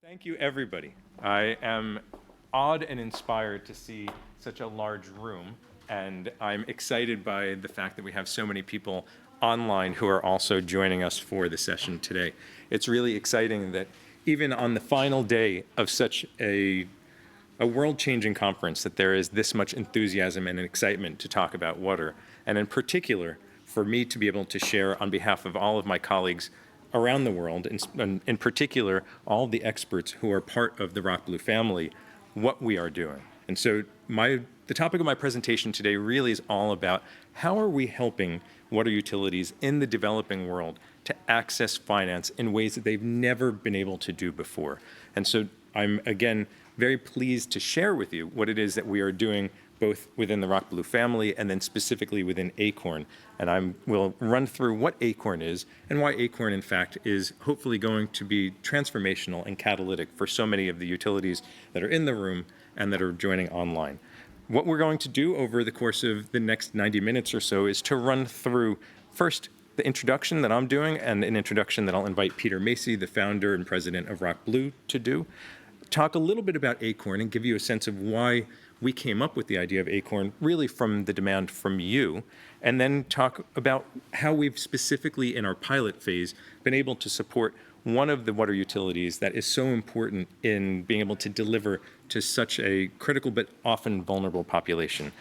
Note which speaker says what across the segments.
Speaker 1: Thank you, everybody. I am awed and inspired to see such a large room, and I'm excited by the fact that we have so many people online who are also joining us for the session today. It's really exciting that even on the final day of such a world-changing conference, that there is this much enthusiasm and excitement to talk about water, and in particular, for me to be able to share on behalf of all of my colleagues around the world, in particular, all the experts who are part of the ROCKBlue family, what we are doing. And so the topic of my presentation today really is all about how are we helping water utilities in the developing world to access finance in ways that they've never been able to do before. And so I'm, again, very pleased to share with you what it is that we are doing both within the ROCKBlue family and then specifically within Acorn. And we'll run through what Acorn is and why Acorn, in fact, is hopefully going to be transformational and catalytic for so many of the utilities that are in the room and that are joining online. What we're going to do over the course of the next 90 minutes or so is to run through, first, the introduction that I'm doing and an introduction that I'll invite Peter Macy, the founder and president of ROCKBlue, to do. Talk a little bit about Acorn and give you a sense of why we came up with the idea of Acorn, really from the demand from you, and then talk about how we've specifically in our pilot phase been able to support one of the water utilities that is so important in being able to deliver to such a critical but often vulnerable population.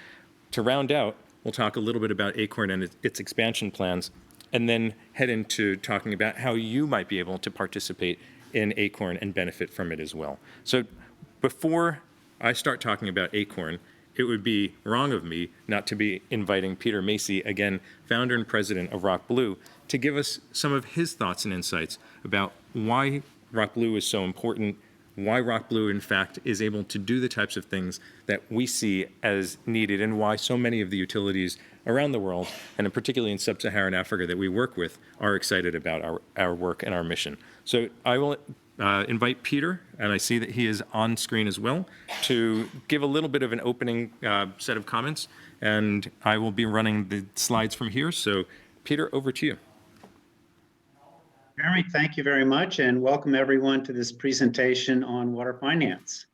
Speaker 1: To round out, we'll talk a little bit about Acorn and its expansion plans, and then head into talking about how you might be able to participate in Acorn and benefit from it as well. So before I start talking about Acorn, it would be wrong of me not to be inviting Peter Macy, again, founder and president of ROCKBlue, to give us some of his thoughts and insights about why ROCKBlue is so important, why ROCKBlue, in fact, is able to do the types of things that we see as needed, and why so many of the utilities around the world, and particularly in sub-Saharan Africa that we work with, are excited about our work and our mission. So I will invite Peter, and I see that he is on screen as well, to give a little bit of an opening set of comments, and I will be running the slides from here. So Peter, over to you.
Speaker 2: Jeremy, thank you very much, and welcome everyone to this presentation on water finance.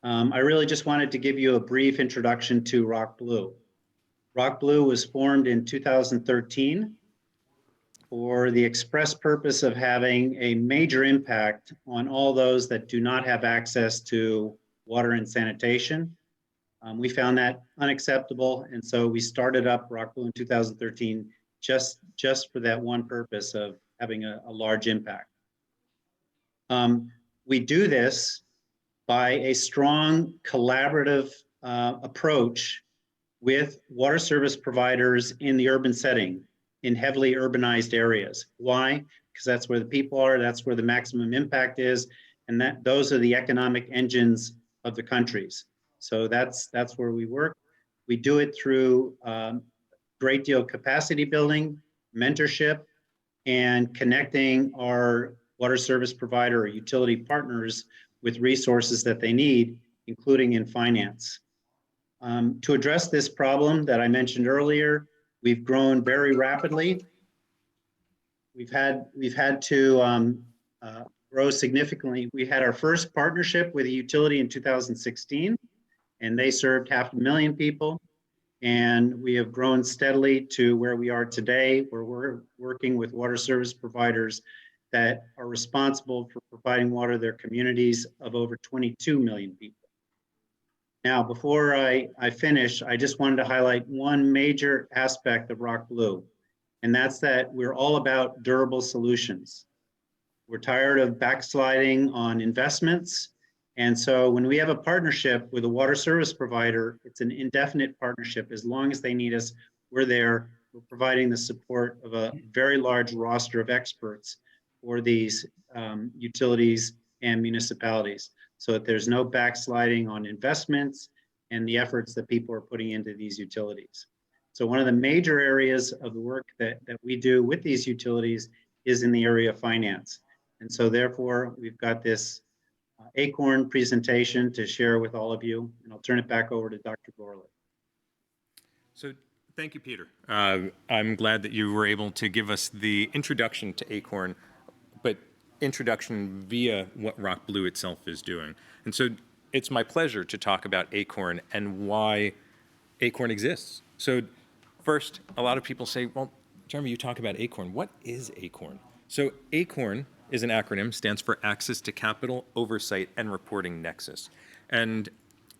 Speaker 2: I really just wanted to give you a brief introduction to ROCKBlue. ROCKBlue was formed in 2013 for the express purpose of having a major impact on all those that do not have access to water and sanitation. We found that unacceptable, and so we started up ROCKBlue in 2013 just for that one purpose of having a large impact. We do this by a strong collaborative approach with water service providers in the urban setting, in heavily urbanized areas. Why? Because that's where the people are, that's where the maximum impact is, and those are the economic engines of the countries. So that's where we work. We do it through great deal of capacity building, mentorship, and connecting our water service provider or utility partners with resources that they need, including in finance. To address this problem that I mentioned earlier, we've grown very rapidly. We've had to grow significantly. We had our first partnership with a utility in 2016, and they served 500,000 people. And we have grown steadily to where we are today, where we're working with water service providers that are responsible for providing water to their communities of over 22 million people. Now, before I finish, I just wanted to highlight one major aspect of ROCKBlue, and that's that we're all about durable solutions. We're tired of backsliding on investments. And so when we have a partnership with a water service provider, it's an indefinite partnership. As long as they need us, we're there. We're providing the support of a very large roster of experts for these utilities and municipalities, so that there's no backsliding on investments and the efforts that people are putting into these utilities. So one of the major areas of the work that we do with these utilities is in the area of finance. And so therefore, we've got this Acorn presentation to share with all of you, and I'll turn it back over to Dr. Gorley.
Speaker 1: So thank you, Peter. I'm glad that you were able to give us the introduction to Acorn, but introduction via what ROCKBlue itself is doing. And so it's my pleasure to talk about Acorn and why Acorn exists. So first, a lot of people say, well, Jeremy, you talk about Acorn. What is Acorn? So Acorn is an acronym, stands for Access to Capital, Oversight, and Reporting Nexus. And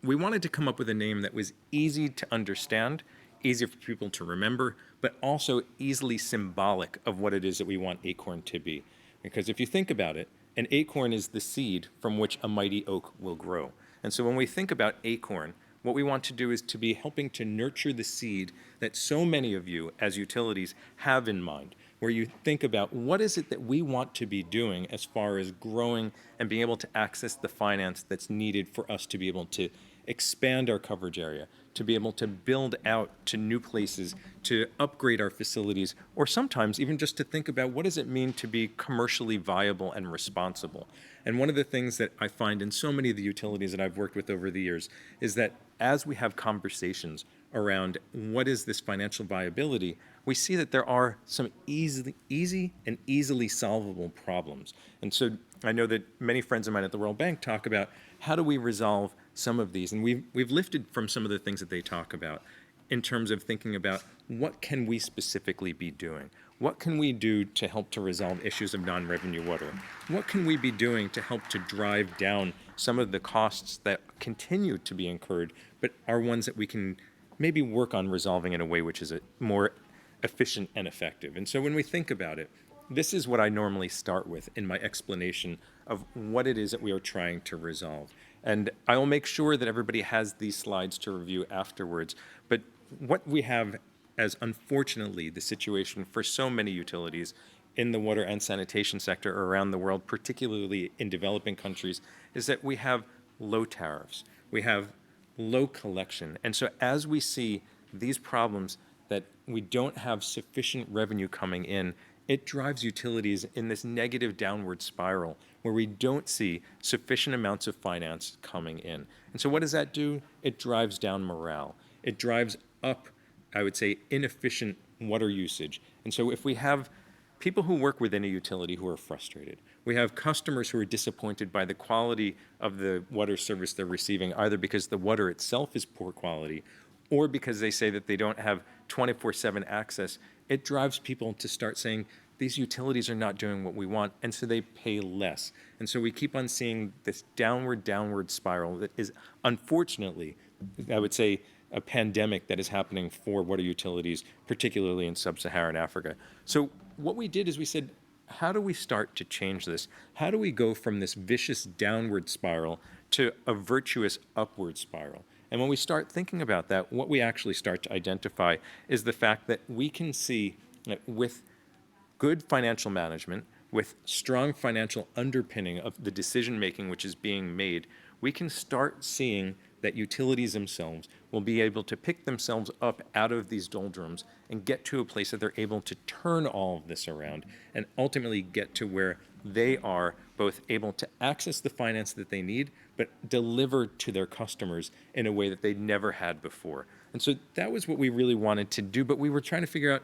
Speaker 1: we wanted to come up with a name that was easy to understand, easy for people to remember, but also easily symbolic of what it is that we want Acorn to be. Because if you think about it, an acorn is the seed from which a mighty oak will grow. And so when we think about Acorn, what we want to do is to be helping to nurture the seed that so many of you as utilities have in mind, where you think about what is it that we want to be doing as far as growing and being able to access the finance that's needed for us to be able to expand our coverage area, to be able to build out to new places, to upgrade our facilities, or sometimes even just to think about what does it mean to be commercially viable and responsible. And one of the things that I find in so many of the utilities that I've worked with over the years is that as we have conversations around what is this financial viability, we see that there are some easy and easily solvable problems. And so I know that many friends of mine at the World Bank talk about how do we resolve some of these. And we've lifted from some of the things that they talk about in terms of thinking about what can we specifically be doing? What can we do to help to resolve issues of non-revenue water? What can we be doing to help to drive down some of the costs that continue to be incurred, but are ones that we can maybe work on resolving in a way which is more efficient and effective? And so when we think about it, this is what I normally start with in my explanation of what it is that we are trying to resolve. And I will make sure that everybody has these slides to review afterwards. But what we have as, unfortunately, the situation for so many utilities in the water and sanitation sector around the world, particularly in developing countries, is that we have low tariffs. We have low collection. And so as we see these problems that we don't have sufficient revenue coming in, it drives utilities in this negative downward spiral where we don't see sufficient amounts of finance coming in. And so what does that do? It drives down morale. It drives up, I would say, inefficient water usage. And so if we have people who work within a utility who are frustrated, we have customers who are disappointed by the quality of the water service they're receiving, either because the water itself is poor quality or because they say that they don't have 24/7 access, it drives people to start saying, these utilities are not doing what we want, and so they pay less. And so we keep on seeing this downward spiral that is, unfortunately, I would say, a pandemic that is happening for water utilities, particularly in sub-Saharan Africa. So what we did is we said, how do we start to change this? How do we go from this vicious downward spiral to a virtuous upward spiral? And when we start thinking about that, what we actually start to identify is the fact that we can see that with good financial management, with strong financial underpinning of the decision-making which is being made, we can start seeing that utilities themselves will be able to pick themselves up out of these doldrums and get to a place that they're able to turn all of this around and ultimately get to where they are both able to access the finance that they need, but deliver to their customers in a way that they never had before. And so that was what we really wanted to do, but we were trying to figure out,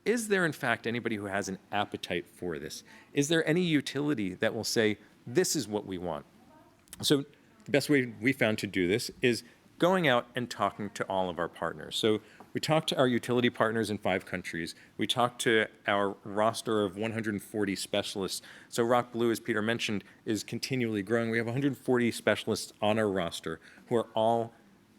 Speaker 1: is there in fact anybody who has an appetite for this? Is there any utility that will say, this is what we want? So the best way we found to do this is going out and talking to all of our partners. So we talked to our utility partners in 5 countries. We talked to our roster of 140 specialists. So ROCKBlue, as Peter mentioned, is continually growing. We have 140 specialists on our roster who are all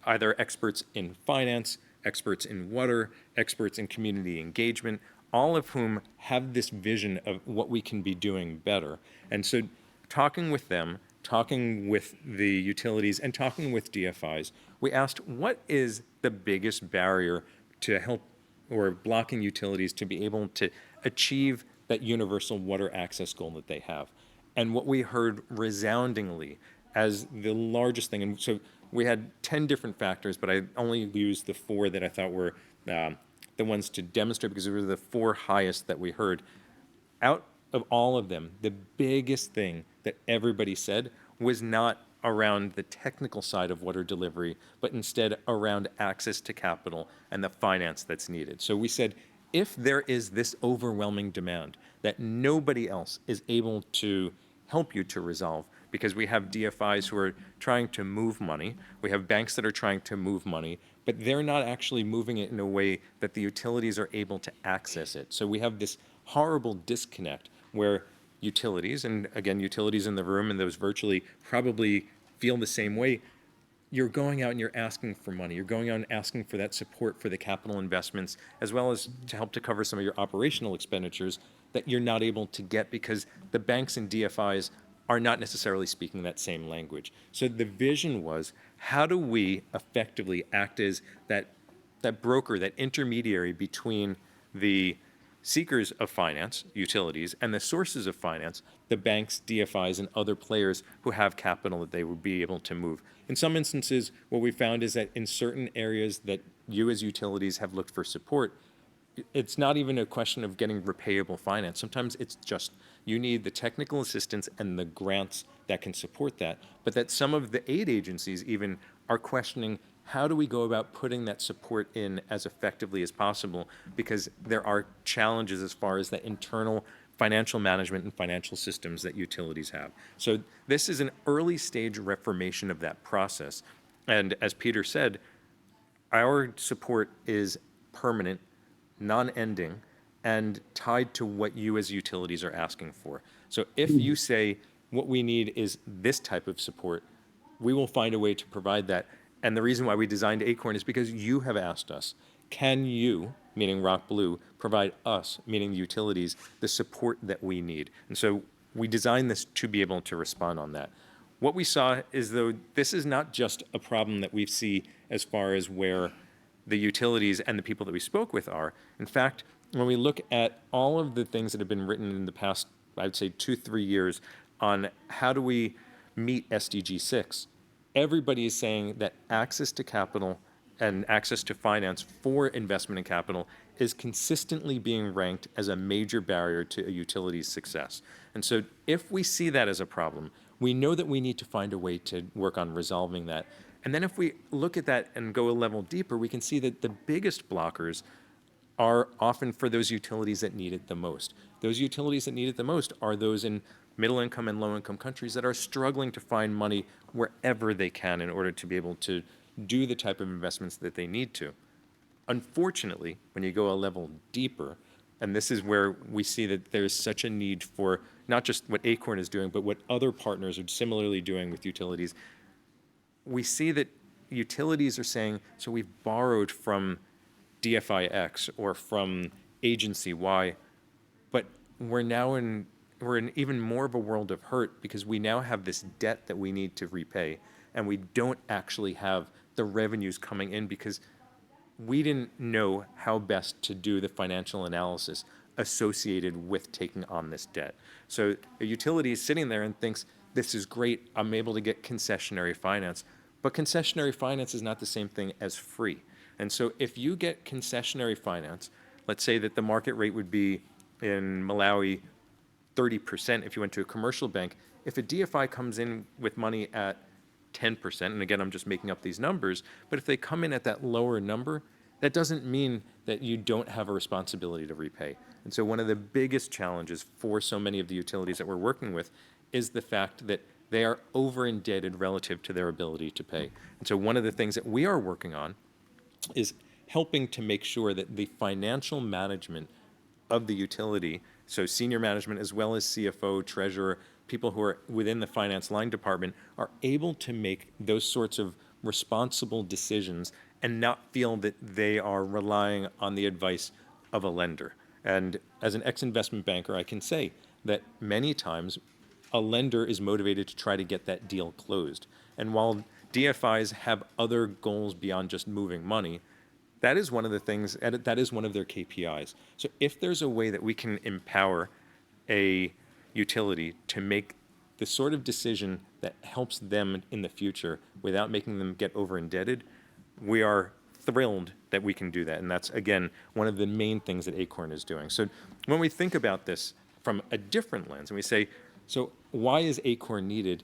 Speaker 1: either experts in finance, experts in water, experts in community engagement, all of whom have this vision of what we can be doing better. And so talking with them, talking with the utilities, and talking with DFIs, we asked what is the biggest barrier to help or blocking utilities to be able to achieve that universal water access goal that they have. And what we heard resoundingly as the largest thing, and so we had 10 different factors, but I only used the 4 that I thought were the ones to demonstrate because they were the 4 highest that we heard. Out of all of them, the biggest thing that everybody said was not around the technical side of water delivery, but instead around access to capital and the finance that's needed. So we said, if there is this overwhelming demand that nobody else is able to help you to resolve, because we have DFIs who are trying to move money, we have banks that are trying to move money, but they're not actually moving it in a way that the utilities are able to access it. So we have this horrible disconnect where utilities, and again, utilities in the room and those virtually probably feel the same way, you're going out and you're asking for money. You're going out and asking for that support for the capital investments, as well as to help to cover some of your operational expenditures that you're not able to get because the banks and DFIs are not necessarily speaking that same language. So the vision was, how do we effectively act as that broker, that intermediary between the seekers of finance, utilities, and the sources of finance, the banks, DFIs, and other players who have capital that they would be able to move. In some instances, what we found is that in certain areas that you as utilities have looked for support, it's not even a question of getting repayable finance. Sometimes it's just you need the technical assistance and the grants that can support that. But that some of the aid agencies even are questioning, how do we go about putting that support in as effectively as possible? Because there are challenges as far as the internal financial management and financial systems that utilities have. So this is an early stage reformation of that process. And as Peter said, our support is permanent, non-ending, and tied to what you as utilities are asking for. So if you say what we need is this type of support, we will find a way to provide that. And the reason why we designed Acorn is because you have asked us, can you, meaning ROCKBlue, provide us, meaning the utilities, the support that we need? And so we designed this to be able to respond on that. What we saw is, though, this is not just a problem that we see as far as where the utilities and the people that we spoke with are. In fact, when we look at all of the things that have been written in the past, I'd say 2-3 years on how do we meet SDG 6, everybody is saying that access to capital and access to finance for investment in capital is consistently being ranked as a major barrier to a utility's success. And so if we see that as a problem, we know that we need to find a way to work on resolving that. And then if we look at that and go a level deeper, we can see that the biggest blockers are often for those utilities that need it the most. Those utilities that need it the most are those in middle income and low income countries that are struggling to find money wherever they can in order to be able to do the type of investments that they need to. Unfortunately, when you go a level deeper, and this is where we see that there's such a need for not just what Acorn is doing, but what other partners are similarly doing with utilities, we see that utilities are saying, so we've borrowed from DFI X or from agency Y, but we're in even more of a world of hurt because we now have this debt that we need to repay, and we don't actually have the revenues coming in because we didn't know how best to do the financial analysis associated with taking on this debt. So a utility is sitting there and thinks, this is great, I'm able to get concessionary finance. But concessionary finance is not the same thing as free. And so if you get concessionary finance, let's say that the market rate would be in Malawi 30% if you went to a commercial bank. If a DFI comes in with money at 10%, and again, I'm just making up these numbers, but if they come in at that lower number, that doesn't mean that you don't have a responsibility to repay. And so one of the biggest challenges for so many of the utilities that we're working with is the fact that they are over indebted relative to their ability to pay. And so one of the things that we are working on is helping to make sure that the financial management of the utility, so senior management as well as CFO, treasurer, people who are within the finance line department, are able to make those sorts of responsible decisions and not feel that they are relying on the advice of a lender. And as an ex-investment banker, I can say that many times a lender is motivated to try to get that deal closed. And while DFIs have other goals beyond just moving money, that is one of the things, that is one of their KPIs. So if there's a way that we can empower a utility to make the sort of decision that helps them in the future without making them get over indebted, we are thrilled that we can do that. And that's, again, one of the main things that Acorn is doing. So when we think about this from a different lens and we say, so why is Acorn needed?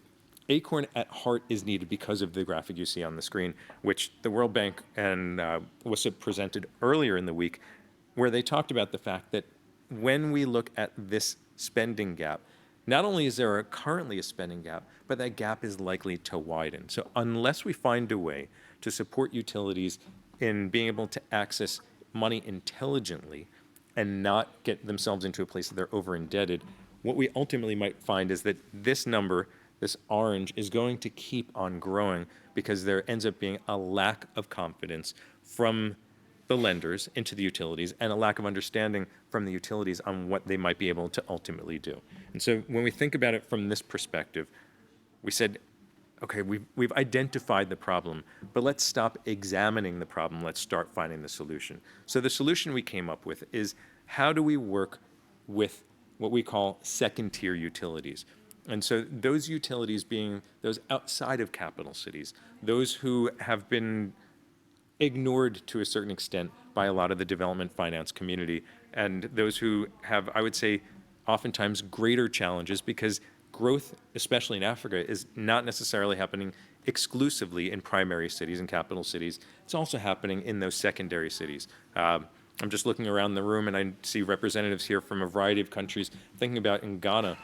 Speaker 1: Acorn at heart is needed because of the graphic you see on the screen, which the World Bank and WSIP presented earlier in the week. where they talked about the fact that when we look at this spending gap, not only is there currently a spending gap, but that gap is likely to widen. So unless we find a way to support utilities in being able to access money intelligently and not get themselves into a place that they're over indebted, what we ultimately might find is that this number, this orange, is going to keep on growing because there ends up being a lack of confidence from the lenders into the utilities and a lack of understanding from the utilities on what they might be able to ultimately do. And so when we think about it from this perspective, we said, okay, we've identified the problem, but let's stop examining the problem. Let's start finding the solution. So the solution we came up with is, how do we work with what we call second-tier utilities? And so those utilities being those outside of capital cities, those who have been ignored to a certain extent by a lot of the development finance community, and those who have, I would say, oftentimes greater challenges because growth, especially in Africa, is not necessarily happening exclusively in primary cities and capital cities. It's also happening in those secondary cities. I'm just looking around the room and I see representatives here from a variety of countries thinking about in Ghana.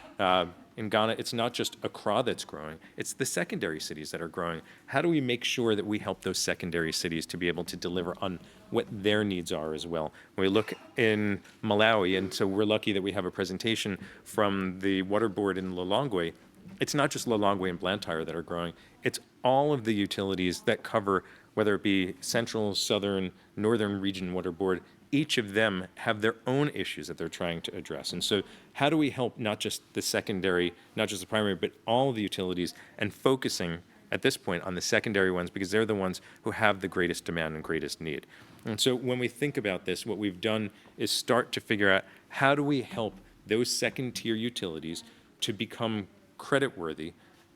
Speaker 1: In Ghana, it's not just Accra that's growing, it's the secondary cities that are growing. How do we make sure that we help those secondary cities to be able to deliver on what their needs are as well? When we look in Malawi, and so we're lucky that we have a presentation from the water board in Lilongwe, it's not just Lilongwe and Blantyre that are growing, it's all of the utilities that cover, whether it be central, southern, northern region water board. Each of them have their own issues that they're trying to address. And so how do we help not just the secondary, not just the primary, but all of the utilities, and focusing at this point on the secondary ones because they're the ones who have the greatest demand and greatest need. And so when we think about this, what we've done is start to figure out, how do we help those second-tier utilities to become creditworthy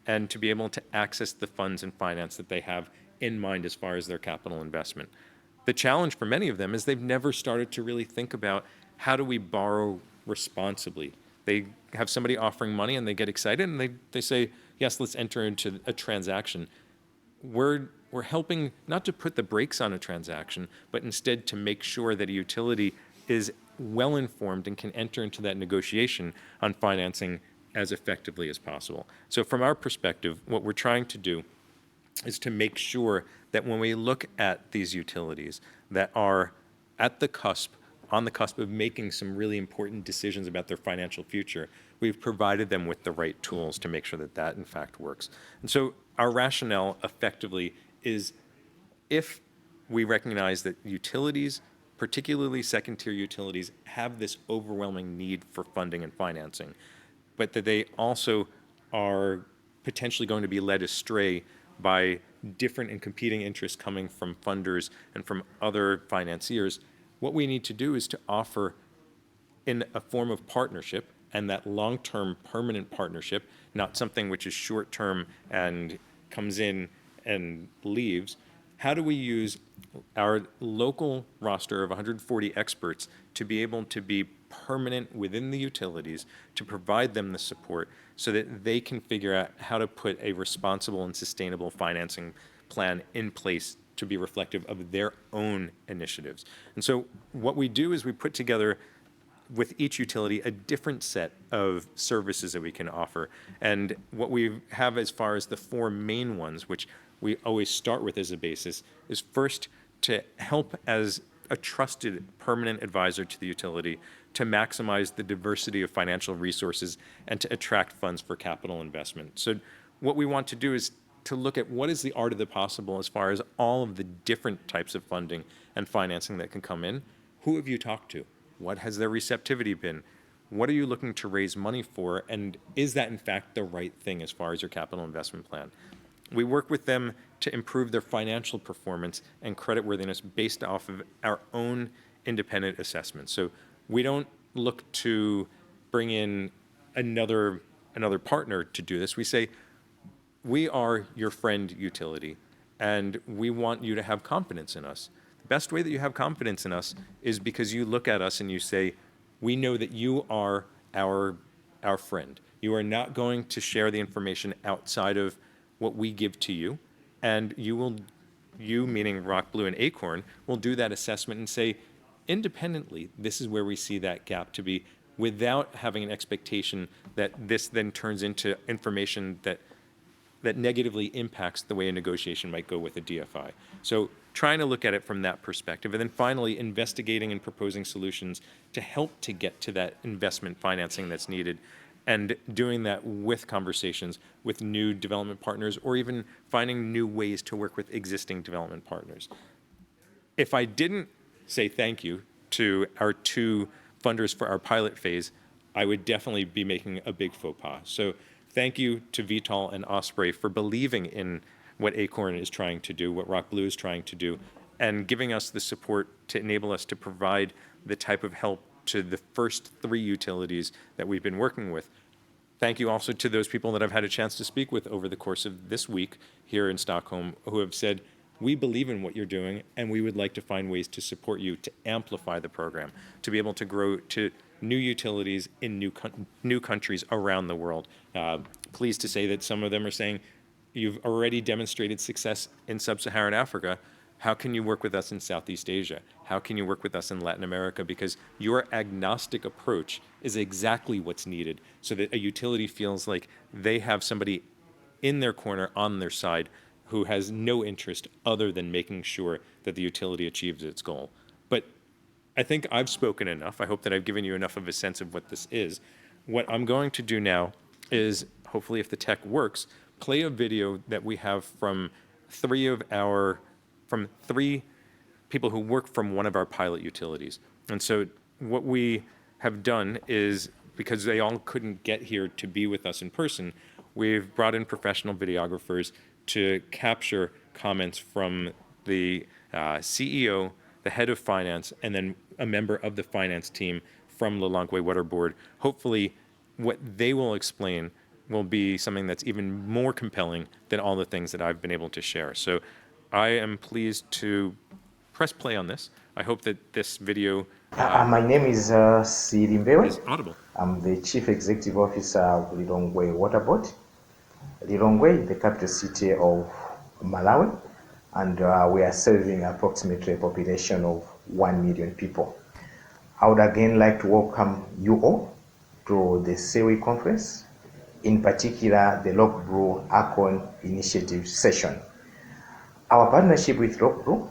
Speaker 1: and to be able to access the funds and finance that they have in mind as far as their capital investment. The challenge for many of them is they've never started to really think about, how do we borrow responsibly? They have somebody offering money and they get excited and they say, yes, let's enter into a transaction. We're helping not to put the brakes on a transaction, but instead to make sure that a utility is well informed and can enter into that negotiation on financing as effectively as possible. So from our perspective, what we're trying to do is to make sure that when we look at these utilities that are at the cusp, on the cusp of making some really important decisions about their financial future, we've provided them with the right tools to make sure that that in fact works. And so our rationale effectively is, if we recognize that utilities, particularly second-tier utilities, have this overwhelming need for funding and financing, but that they also are potentially going to be led astray by different and competing interests coming from funders and from other financiers, what we need to do is to offer in a form of partnership, and that long-term permanent partnership, not something which is short-term and comes in and leaves. How do we use our local roster of 140 experts to be able to be permanent within the utilities, to provide them the support so that they can figure out how to put a responsible and sustainable financing plan in place to be reflective of their own initiatives. And so what we do is we put together with each utility a different set of services that we can offer. And what we have as far as the four main ones, which we always start with as a basis, is first to help as a trusted permanent advisor to the utility to maximize the diversity of financial resources and to attract funds for capital investment. So what we want to do is to look at what is the art of the possible as far as all of the different types of funding and financing that can come in. Who have you talked to? What has their receptivity been? What are you looking to raise money for? And is that in fact the right thing as far as your capital investment plan? We work with them to improve their financial performance and creditworthiness based off of our own independent assessments. So we don't look to bring in another partner to do this. We say, we are your friend utility, and we want you to have confidence in us. The best way that you have confidence in us is because you look at us and you say, we know that you are our friend. You are not going to share the information outside of what we give to you, and you meaning ROCKBlue and Acorn, will do that assessment and say, independently, this is where we see that gap to be, without having an expectation that this then turns into information that negatively impacts the way a negotiation might go with a DFI. So trying to look at it from that perspective. And then finally, investigating and proposing solutions to help to get to that investment financing that's needed, and doing that with conversations with new development partners, or even finding new ways to work with existing development partners. If I didn't say thank you to our two funders for our pilot phase, I would definitely be making a big faux pas. So thank you to Vital and Osprey for believing in what Acorn is trying to do, what ROCKBlue is trying to do, and giving us the support to enable us to provide the type of help to the first 3 utilities that we've been working with. Thank you also to those people that I've had a chance to speak with over the course of this week here in Stockholm, who have said, we believe in what you're doing, and we would like to find ways to support you to amplify the program, to be able to grow to new utilities in new countries around the world. Pleased to say that some of them are saying, you've already demonstrated success in sub-Saharan Africa. How can you work with us in Southeast Asia? How can you work with us in Latin America? Because your agnostic approach is exactly what's needed, so that a utility feels like they have somebody in their corner, on their side, who has no interest other than making sure that the utility achieves its goal. But I think I've spoken enough. I hope that I've given you enough of a sense of what this is. What I'm going to do now is, hopefully if the tech works, play a video that we have from 3 people who work from one of our pilot utilities. And so what we have done is, because they all couldn't get here to be with us in person, we've brought in professional videographers to capture comments from the CEO, the head of finance, and then a member of the finance team from Lilongwe Water Board. Hopefully what they will explain will be something that's even more compelling than all the things that I've been able to share. So I am pleased to press play on this. I hope that this video
Speaker 3: my name is Sirimbewe.
Speaker 1: is audible.
Speaker 3: I'm the Chief Executive Officer of Lilongwe Water Board. Lilongwe, the capital city of Malawi, and we are serving approximately a population of 1 million people. I would again like to welcome you all to the SEWI conference, in particular the ROCKBlue Acorn Initiative session. Our partnership with ROCKBlue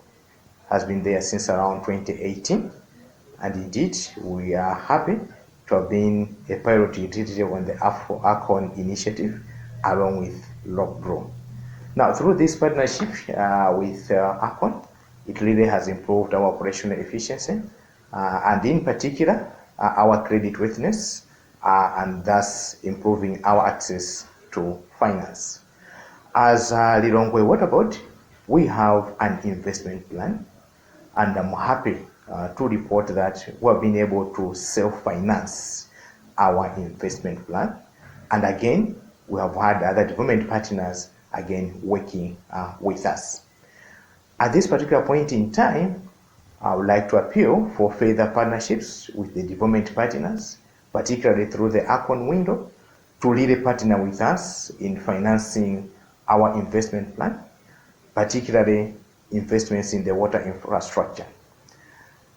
Speaker 3: has been there since around 2018, and indeed we are happy to have been a pilot utility on the Acorn Initiative along with ROCKBlue. Now, through this partnership with Acorn, it really has improved our operational efficiency and in particular our creditworthiness, and thus improving our access to finance. As Lilongwe Water Board, we have an investment plan, and I'm happy to report that we have been able to self-finance our investment plan. And again, we have had other development partners again working with us. At this particular point in time, I would like to appeal for further partnerships with the development partners, particularly through the Acorn window, to really partner with us in financing our investment plan, particularly investments in the water infrastructure.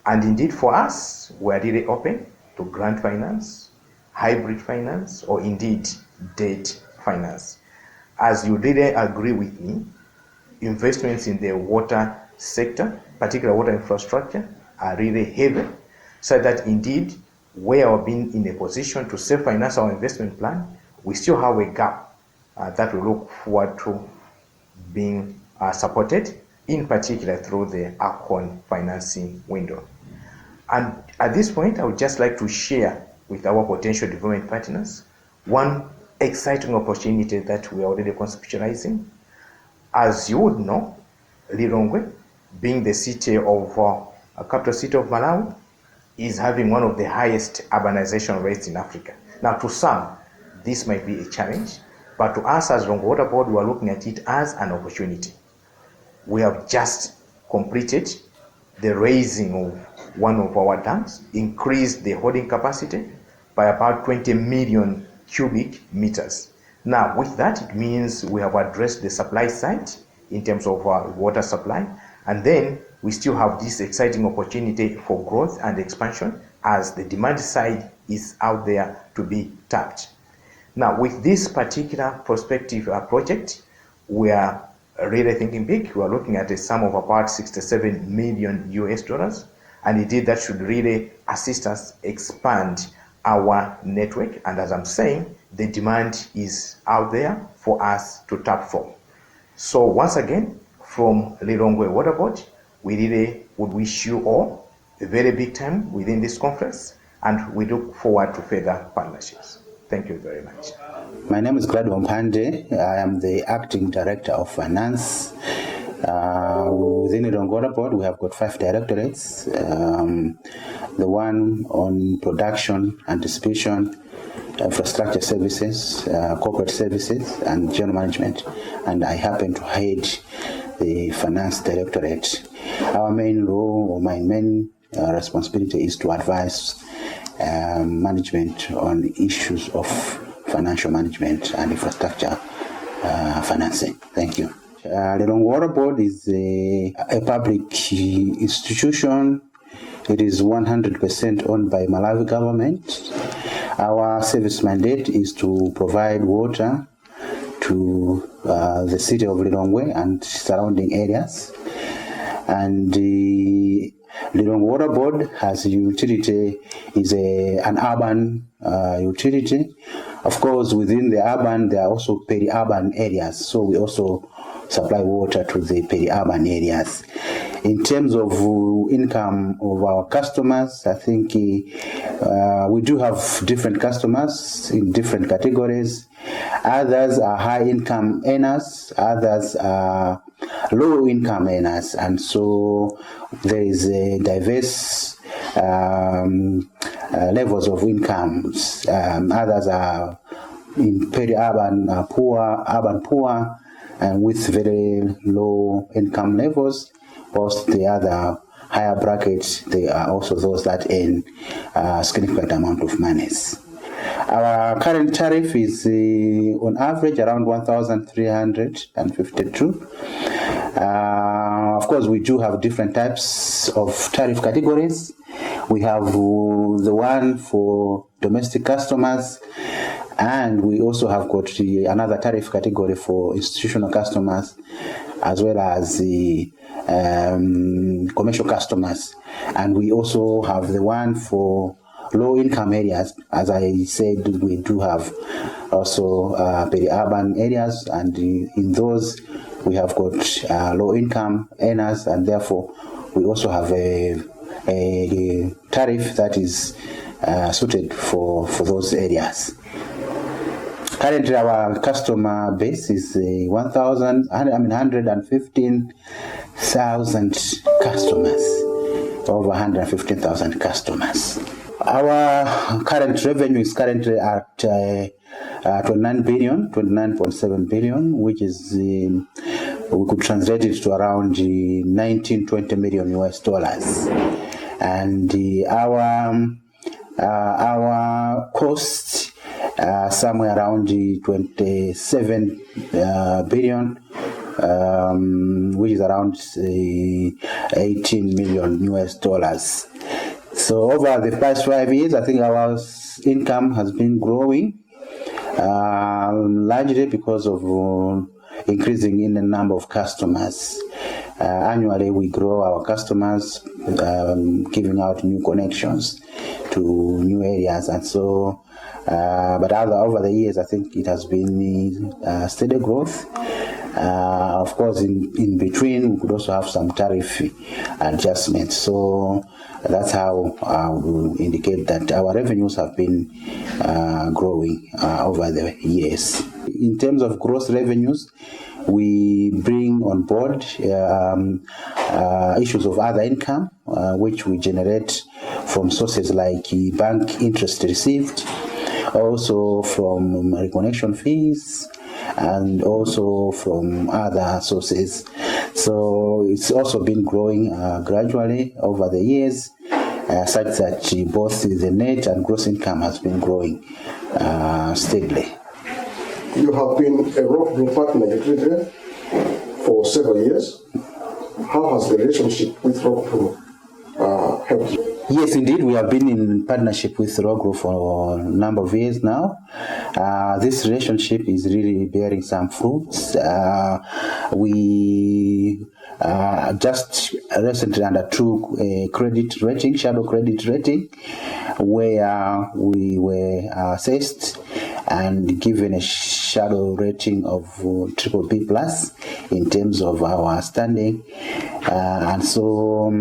Speaker 3: And indeed for us, we are really open to grant finance, hybrid finance, or indeed debt finance. As you really agree with me, investments in the water sector, particularly water infrastructure, are really heavy, so that indeed we have been in a position to self-finance our investment plan. We still have a gap that we look forward to being supported, in particular through the Acorn financing window. And at this point, I would just like to share with our potential development partners one exciting opportunity that we are already conceptualizing. As you would know, Lilongwe, being the city of a capital city of Malawi, is having one of the highest urbanization rates in Africa. Now, to some, this might be a challenge, but to us as Lilongwe Water Board, we are looking at it as an opportunity. We have just completed the raising of one of our dams, increased the holding capacity by about 20 million cubic meters. Now, with that, it means we have addressed the supply side in terms of water supply, and then we still have this exciting opportunity for growth and expansion as the demand side is out there to be tapped. Now, with this particular prospective project, we are really thinking big. We are looking at a sum of about $67 million US, and indeed that should really assist us expand our network. And as I'm saying, the demand is out there for us to tap from. So once again, from Lilongwe Water Board, we really would wish you all a very big time within this conference, and we look forward to further partnerships. Thank you very much.
Speaker 4: My name is Glad Wampande. I am the Acting Director of Finance. Within the Lilongwe Water Board, we have got 5 directorates. The one on production, anticipation, infrastructure services, corporate services, and general management. And I happen to head the finance directorate. Our main role, or my main responsibility, is to advise management on issues of financial management and infrastructure financing. Thank you. Lilongwe Water Board is a public institution. It is 100% owned by Malawi government. Our service mandate is to provide water to the city of Lilongwe and surrounding areas. And the Lilongwe Water Board has a utility, is an urban utility. Of course, within the urban, there are also peri-urban areas. So we also supply water to the peri-urban areas. In terms of income of our customers, I think we do have different customers in different categories. Others are high income earners, others are low income earners, and so there is a diverse levels of incomes. Others are in peri-urban poor, urban poor, and with very low income levels. Whilst the other higher brackets, they are also those that earn a significant amount of monies. Our current tariff is on average around 1,352. Of course, we do have different types of tariff categories. We have the one for domestic customers, and we also have got another tariff category for institutional customers, as well as the commercial customers. And we also have the one for low income areas. As I said, we do have also peri-urban areas, and in those we have got low income earners, and therefore we also have a tariff that is suited for those areas. Currently, our customer base is 115,000 customers, over 115,000 customers. Our current revenue is currently at 29.7 billion, which is, we could translate it to around 19-20 million US dollars. And our cost somewhere around 27 billion, which is around 18 million US dollars. So over the past 5 years, I think our income has been growing, largely because of increasing in the number of customers. Annually, we grow our customers, giving out new connections to new areas, and so. But over the years, I think it has been steady growth. Of course, in between, we could also have some tariff adjustments. So that's how we indicate that our revenues have been growing over the years. In terms of gross revenues, we bring on board issues of other income, which we generate from sources like bank interest received, also from reconnection fees, and also from other sources. So it's also been growing gradually over the years, such that both the net and gross income has been growing steadily.
Speaker 5: You have been a ROCKBlue partner utility for several years. how has the relationship with ROCKBlue helped you?
Speaker 4: Yes, indeed, we have been in partnership with ROCKBlue for a number of years now. This relationship is really bearing some fruits. We just recently undertook a credit rating, shadow credit rating, where we were assessed and given a shadow rating of BBB plus in terms of our standing. And so,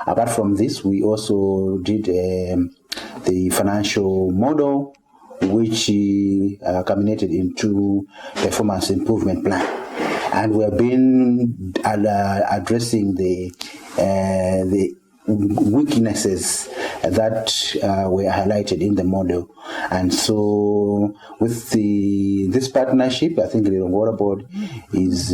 Speaker 4: apart from this, we also did the financial model, which culminated into performance improvement plan. And we have been addressing the weaknesses that were highlighted in the model. And so with this partnership, I think the Water Board is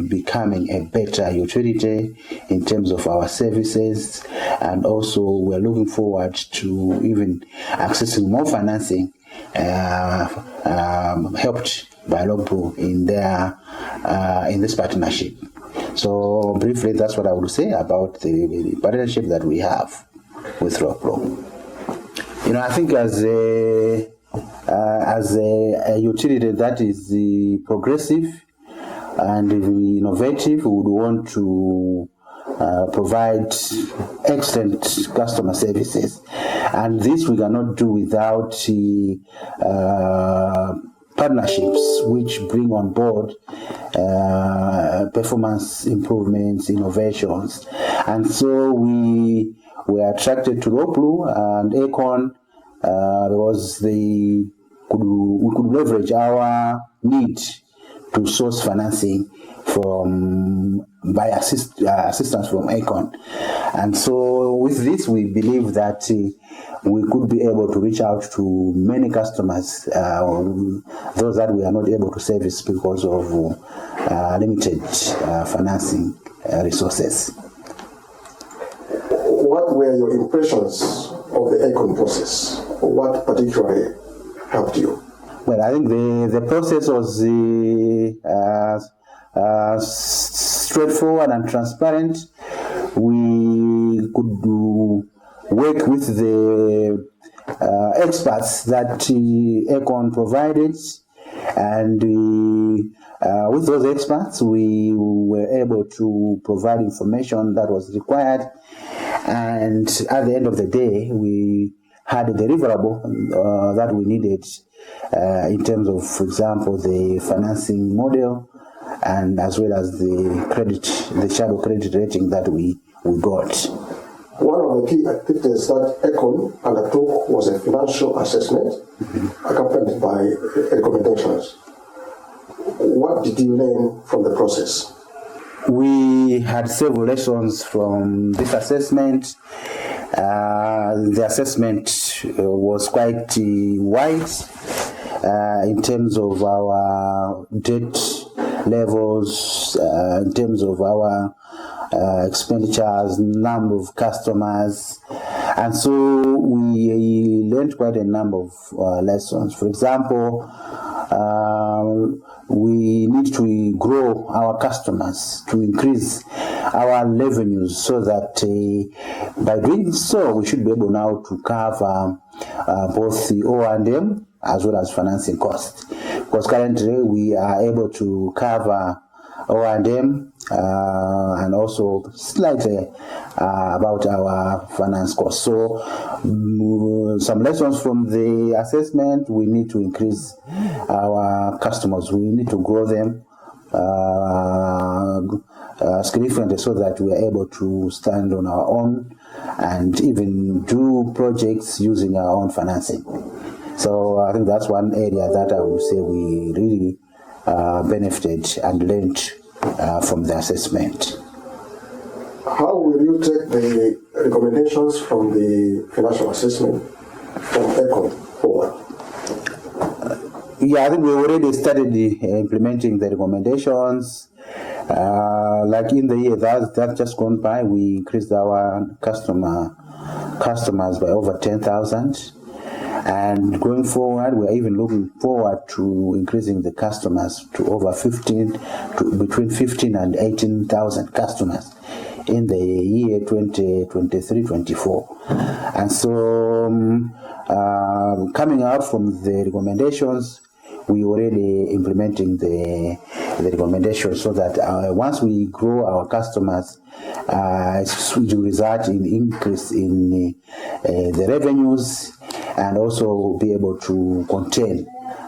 Speaker 4: becoming a better utility in terms of our services, and also we're looking forward to even accessing more financing helped by ROCKBlue in this partnership. So briefly, that's what I would say about the partnership that we have with ROCKBlue. You know, I think as a utility that is progressive and innovative, we would want to provide excellent customer services, and this we cannot do without partnerships which bring on board performance improvements, innovations. And so we were attracted to ROCKBlue and Acorn because we could leverage our need to source financing by assistance from Acorn. And so with this, we believe that we could be able to reach out to many customers, those that we are not able to service because of limited financing resources.
Speaker 5: What were your impressions of the Acorn process? What particularly helped you?
Speaker 4: Well, I think the process was straightforward and transparent. We could work with the experts that Acorn provided, and with those experts we were able to provide information that was required, and at the end of the day we had a deliverable that we needed in terms of, for example, the financing model, and as well as the shadow credit rating that we got.
Speaker 5: One of the key activities that Acorn undertook was a financial assessment accompanied by recommendations. What did you learn from the process?
Speaker 4: We had several lessons from this assessment. The assessment was quite wide in terms of our debt levels, in terms of our expenditures, number of customers, and so we learned quite a number of lessons. For example, we need to grow our customers to increase our revenues, so that by doing so we should be able now to cover both the O&M as well as financing costs, because currently we are able to cover O&M and also slightly about our finance costs. So some lessons from the assessment: we need to increase our customers, we need to grow them significantly, so that we are able to stand on our own and even do projects using our own financing. So I think that's one area that I would say we really benefited and learned from the assessment.
Speaker 5: How will you take the recommendations from the financial assessment from Acorn forward?
Speaker 4: Yeah, I think we already started implementing the recommendations. Like in the year that just gone by, we increased our customers by over 10,000. And going forward, we're even looking forward to increasing the customers to over between 15 and 18,000 customers in the year 2023-24. And so coming out from the recommendations, we already implementing the recommendations so that once we grow our customers, it will result in increase in the revenues and also be able to contain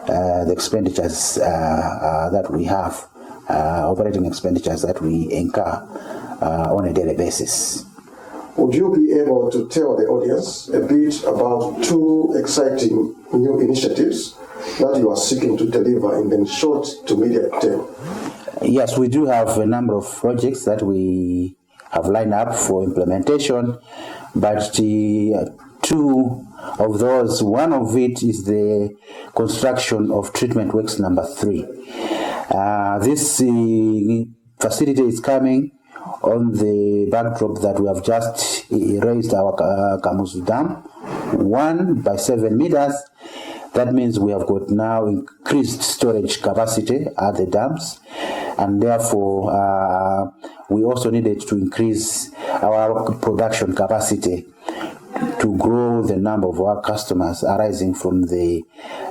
Speaker 4: the expenditures that we have, operating expenditures that we incur on a daily basis.
Speaker 5: Would you be able to tell the audience a bit about two exciting new initiatives that you are seeking to deliver in the short to medium term?
Speaker 4: Yes, we do have a number of projects that we have lined up for implementation, but two of those, one of it is the construction of treatment works number 3. This facility is coming on the backdrop that we have just raised our Kamuzu Dam 1 by 7 meters. That means we have got now increased storage capacity at the dams, and therefore we also needed to increase our production capacity to grow the number of our customers arising from the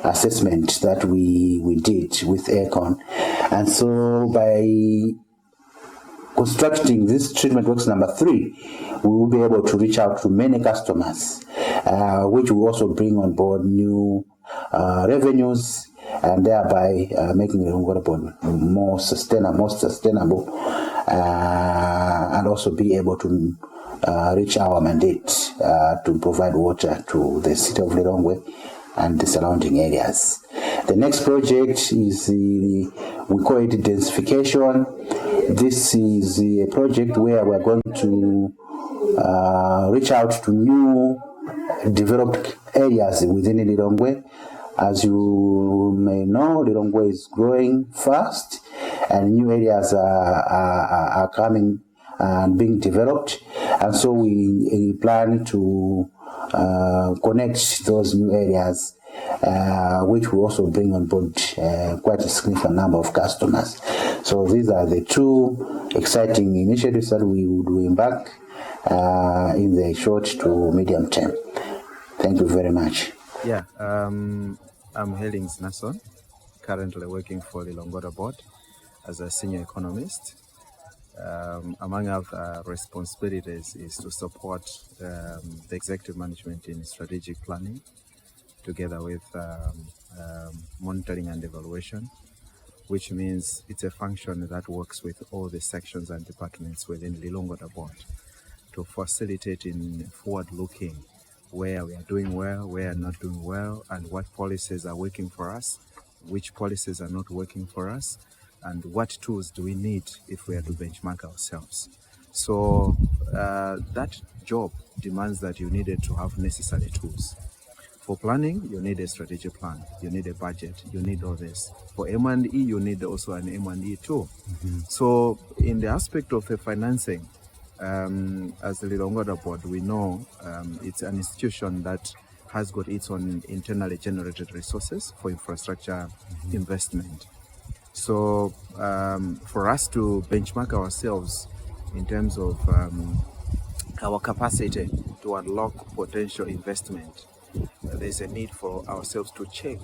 Speaker 4: assessment that we did with Aircon. And so by constructing this treatment works number 3, we will be able to reach out to many customers, which will also bring on board new revenues, and thereby making Lilongwe more sustainable, and also be able to reach our mandate to provide water to the city of Lilongwe and the surrounding areas. The next project is we call it densification. This is a project where we're going to reach out to new developed areas within Lilongwe. As you may know, Lilongwe is growing fast, and new areas are coming and being developed, and so we plan to connect those new areas, which will also bring on board quite a significant number of customers. So these are the two exciting initiatives that we would embark in the short to medium term. Thank you very much.
Speaker 6: Yeah, I'm Helings Nason, currently working for the Lilongwe board as a senior economist. Among our responsibilities is to support the executive management in strategic planning, together with monitoring and evaluation, which means it's a function that works with all the sections and departments within the Lilongwe board to facilitate in forward-looking where we are doing well, where we are not doing well, and what policies are working for us, which policies are not working for us, and what tools do we need if we are to benchmark ourselves. So that job demands that you needed to have necessary tools. For planning, you need a strategic plan, you need a budget, you need all this. For M&E, you need also an M&E tool. So in the aspect of the financing, as the Lilongwe board, we know it's an institution that has got its own internally generated resources for infrastructure investment. So for us to benchmark ourselves in terms of our capacity to unlock potential investment, there's a need for ourselves to check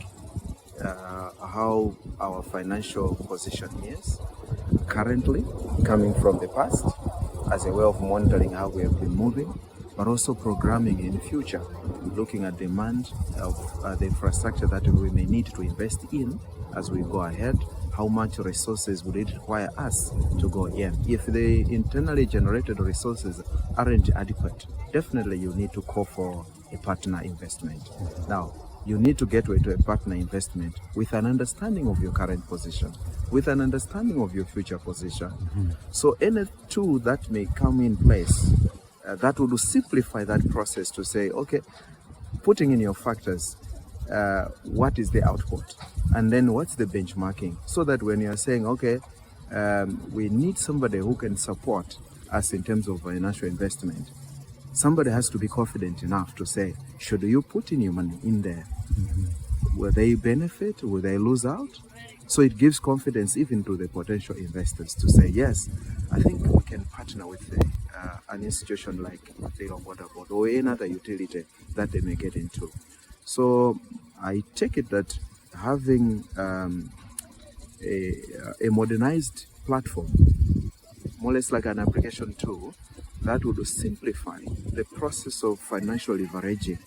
Speaker 6: how our financial position is currently, coming from the past, as a way of monitoring how we have been moving, but also programming in the future, looking at demand of the infrastructure that we may need to invest in as we go ahead. How much resources would it require us to go in? If the internally generated resources aren't adequate, definitely you need to call for a partner investment. Now, you need to get to a partner investment with an understanding of your current position, with an understanding of your future position. So any tool that may come in place that will simplify that process to say, okay, putting in your factors, what is the output? And then what's the benchmarking? So that when you're saying, okay, we need somebody who can support us in terms of financial investment, somebody has to be confident enough to say, should you put in your money in there? Will they benefit? Will they lose out? So it gives confidence even to the potential investors to say, yes, I think we can partner with an institution like the Water Board or any other utility that they may get into. So I take it that having a modernized platform, more or less like an application tool, that would simplify the process of financial leveraging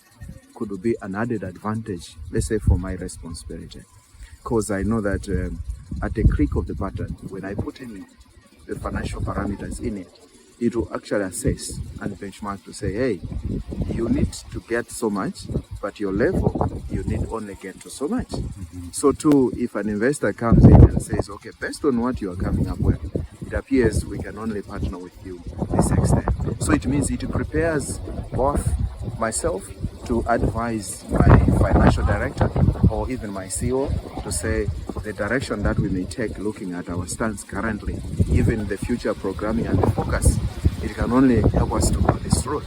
Speaker 6: could be an added advantage, let's say, for my responsibility. Because I know that at the click of the button, when I put in the financial parameters in it, it will actually assess and benchmark to say, hey, you need to get so much, but your level, you need only get to so much. So too, if an investor comes in and says, okay, based on what you are coming up with, it appears we can only partner with you this extent. So it means it prepares both myself to advise my financial director or even my CEO to say the direction that we may take looking at our stance currently, even the future programming and the focus, it can only help us to go this route.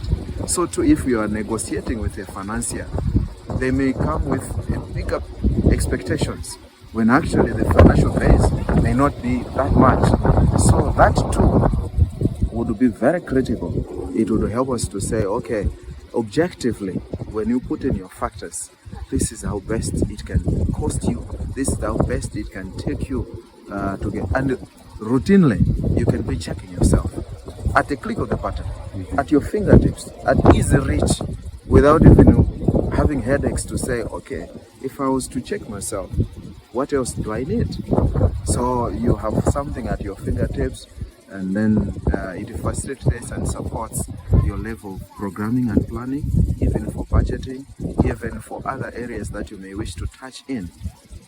Speaker 6: So too, if you are negotiating with a financier, they may come with bigger expectations when actually the financial base may not be that much. So that too would be very critical. It would help us to say, okay, objectively, when you put in your factors, this is how best it can cost you, this is how best it can take you to get, and routinely you can be checking yourself at the click of the button, at your fingertips, at easy reach, without even having headaches to say, okay, if I was to check myself, what else do I need? So you have something at your fingertips, and then it facilitates and supports your level of programming and planning, even for budgeting, even for other areas that you may wish to touch in.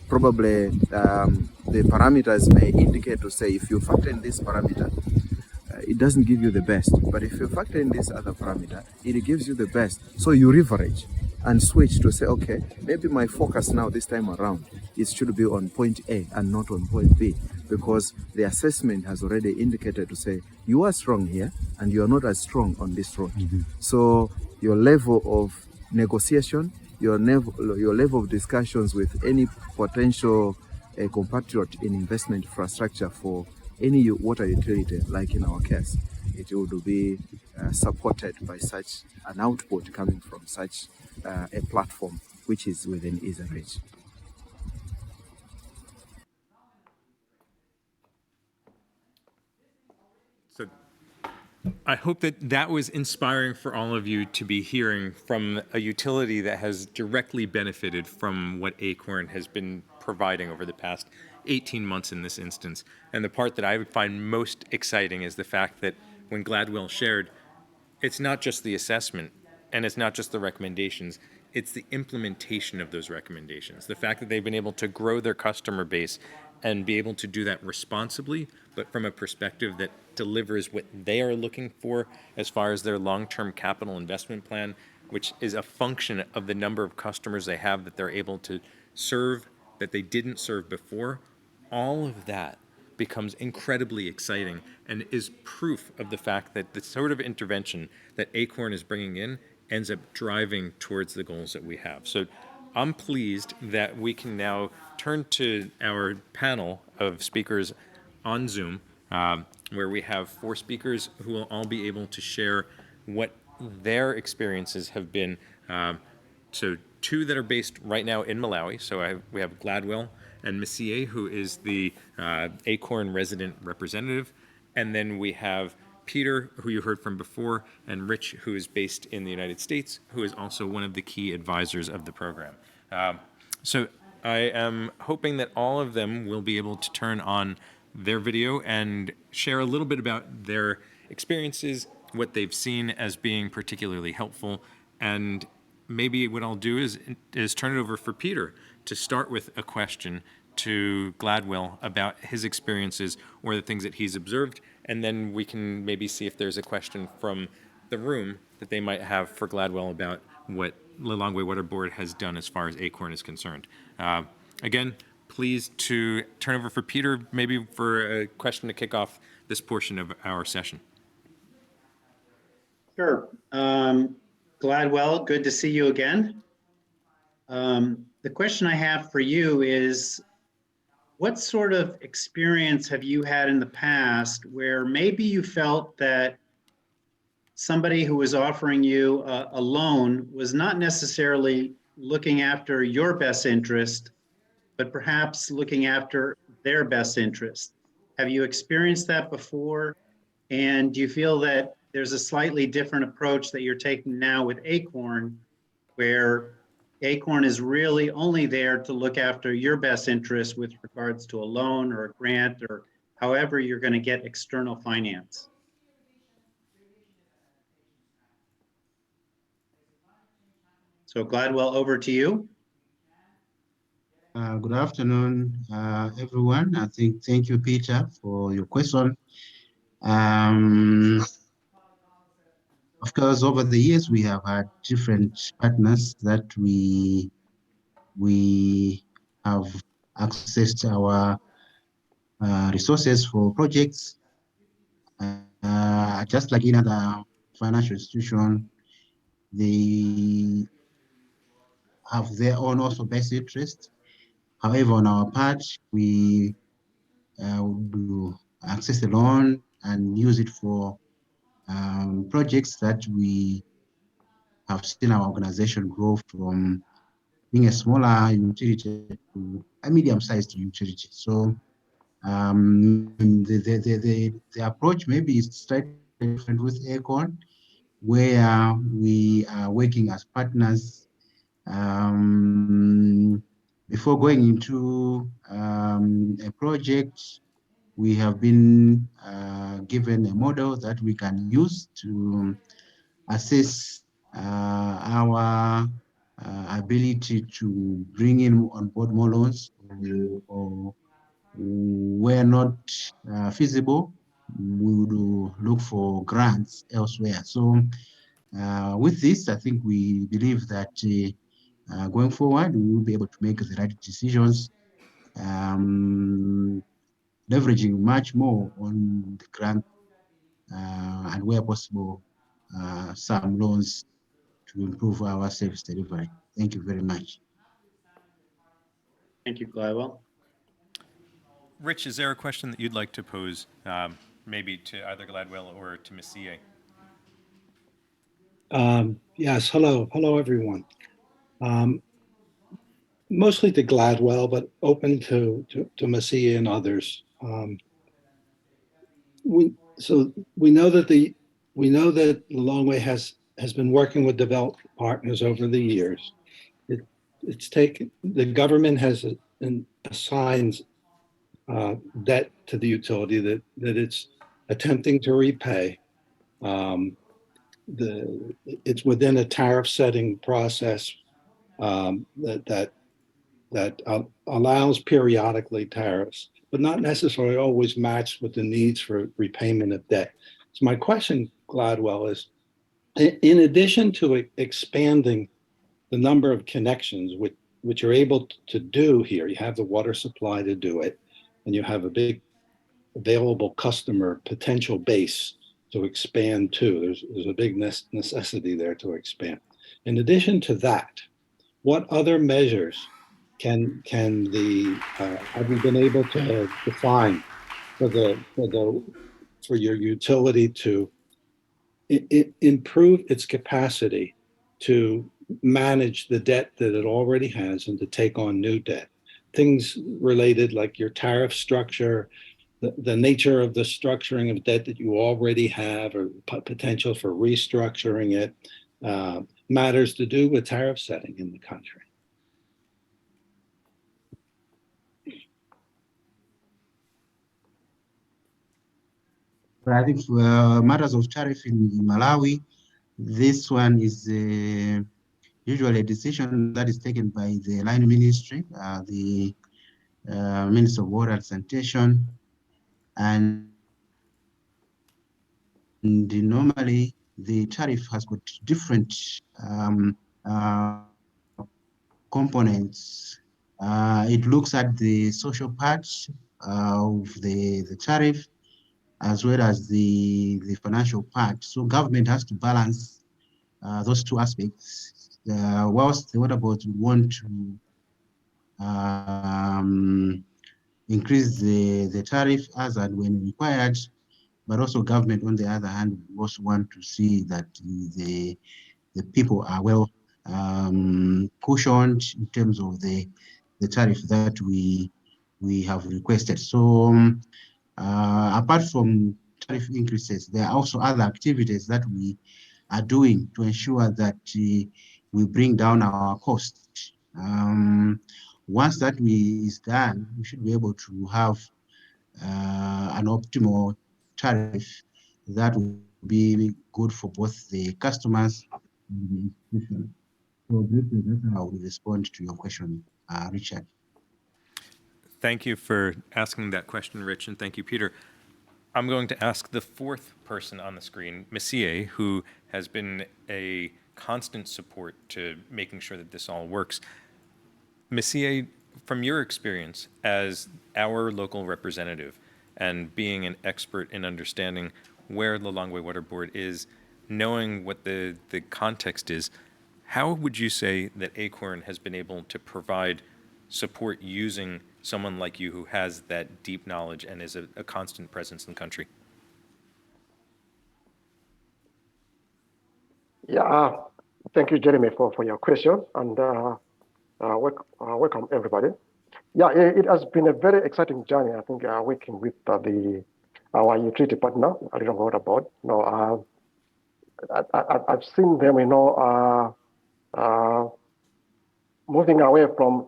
Speaker 6: Probably the parameters may indicate to say, if you factor in this parameter, it doesn't give you the best. But if you factor in this other parameter, it gives you the best. So you leverage and switch to say, okay, maybe my focus now this time around, it should be on point A and not on point B, because the assessment has already indicated to say, you are strong here and you are not as strong on this road. So your level of negotiation, your level of discussions with any potential compatriot in investment infrastructure for any water utility, like in our case, it would be supported by such an output coming from such a platform which is within easy reach.
Speaker 1: So I hope that that was inspiring for all of you to be hearing from a utility that has directly benefited from what Acorn has been providing over the past 18 months in this instance. And the part that I would find most exciting is the fact that when Gladwell shared, it's not just the assessment and it's not just the recommendations, it's the implementation of those recommendations. The fact that they've been able to grow their customer base and be able to do that responsibly, but from a perspective that delivers what they are looking for as far as their long-term capital investment plan, which is a function of the number of customers they have that they're able to serve that they didn't serve before. All of that becomes incredibly exciting and is proof of the fact that the sort of intervention that Acorn is bringing in ends up driving towards the goals that we have. So I'm pleased that we can now turn to our panel of speakers on Zoom, where we have 4 speakers who will all be able to share what their experiences have been. So 2 that are based right now in Malawi. So we have Gladwell and Messier, who is the Acorn resident representative. And then we have Peter, who you heard from before, and Rich, who is based in the United States, who is also one of the key advisors of the program. So I am hoping that all of them will be able to turn on their video and share a little bit about their experiences, what they've seen as being particularly helpful. And maybe what I'll do is turn it over for Peter to start with a question to Gladwell about his experiences or the things that he's observed, and then we can maybe see if there's a question from the room that they might have for Gladwell about what Lilongwe Water Board has done as far as Acorn is concerned. Again, pleased to turn over for Peter, maybe for a question to kick off this portion of our session.
Speaker 2: Sure. Gladwell, good to see you again. The question I have for you is, what sort of experience have you had in the past where maybe you felt that somebody who was offering you a loan was not necessarily looking after your best interest, but perhaps looking after their best interest? Have you experienced that before? And do you feel that there's a slightly different approach that you're taking now with Acorn, where Acorn is really only there to look after your best interest with regards to a loan or a grant or however you're going to get external finance? So Gladwell, over to you.
Speaker 4: Good afternoon, everyone. Thank you, Peter, for your question. Of course, over the years, we have had different partners that we have accessed our resources for projects. Just like in other financial institutions, they have their own also best interest. However, on our part, we would access the loan and use it for projects that we have seen our organization grow from being a smaller utility to a medium-sized utility. So the approach maybe is slightly different with Acorn, where we are working as partners. Before going into a project, we have been given a model that we can use to assess our ability to bring in on board more loans, or where not feasible, we would look for grants elsewhere. So with this, I think we believe that going forward, we will be able to make the right decisions, leveraging much more on the grant and where possible, some loans to improve our service delivery. Thank you very much.
Speaker 2: Thank you, Gladwell.
Speaker 1: Rich, is there a question that you'd like to pose, maybe to either Gladwell or to Ms. CA?
Speaker 7: Yes, hello, everyone. Mostly to Gladwell, but open to Masia and others. We know that Lilongwe has been working with development partners over the years. The government has assigned debt to the utility that it's attempting to repay. It's within a tariff setting process that allows periodically tariffs, but not necessarily always matched with the needs for repayment of debt. So my question, Gladwell, is in addition to expanding the number of connections which you're able to do here, you have the water supply to do it, and you have a big available customer potential base to expand to. There's a big necessity there to expand. In addition to that, what other measures have you been able to define for your utility to improve its capacity to manage the debt that it already has and to take on new debt? Things related like your tariff structure, the nature of the structuring of debt that you already have, or potential for restructuring it, matters to do with tariff setting in the country.
Speaker 4: But I think matters of tariff in Malawi, this one is usually a decision that is taken by the line ministry, the Minister of Water and Sanitation, and normally the tariff has got different components. It looks at the social part of the tariff, as well as the financial part. So government has to balance those two aspects whilst the water boards would want to increase the tariff as and when required, but also government, on the other hand, would also want to see that the people are well cushioned in terms of the tariff that we have requested. So apart from tariff increases, there are also other activities that we are doing to ensure that we bring down our costs. Once that is done, we should be able to have an optimal tariff that will be good for both the customers and the institution. So briefly, that's how I will respond to your question, Richard.
Speaker 1: Thank you for asking that question, Rich, and thank you, Peter. I'm going to ask the fourth person on the screen, Messie, who has been a constant support to making sure that this all works. Messie, from your experience as our local representative and being an expert in understanding where Lilongwe Water Board is, knowing what the context is, how would you say that Acorn has been able to provide support using someone like you who has that deep knowledge and is a constant presence in the country?
Speaker 8: Yeah, thank you, Jeremy, for your question, and welcome everybody. Yeah, it has been a very exciting journey. I think working with our utility partner, Lilongwe Water Board. I've seen them, moving away from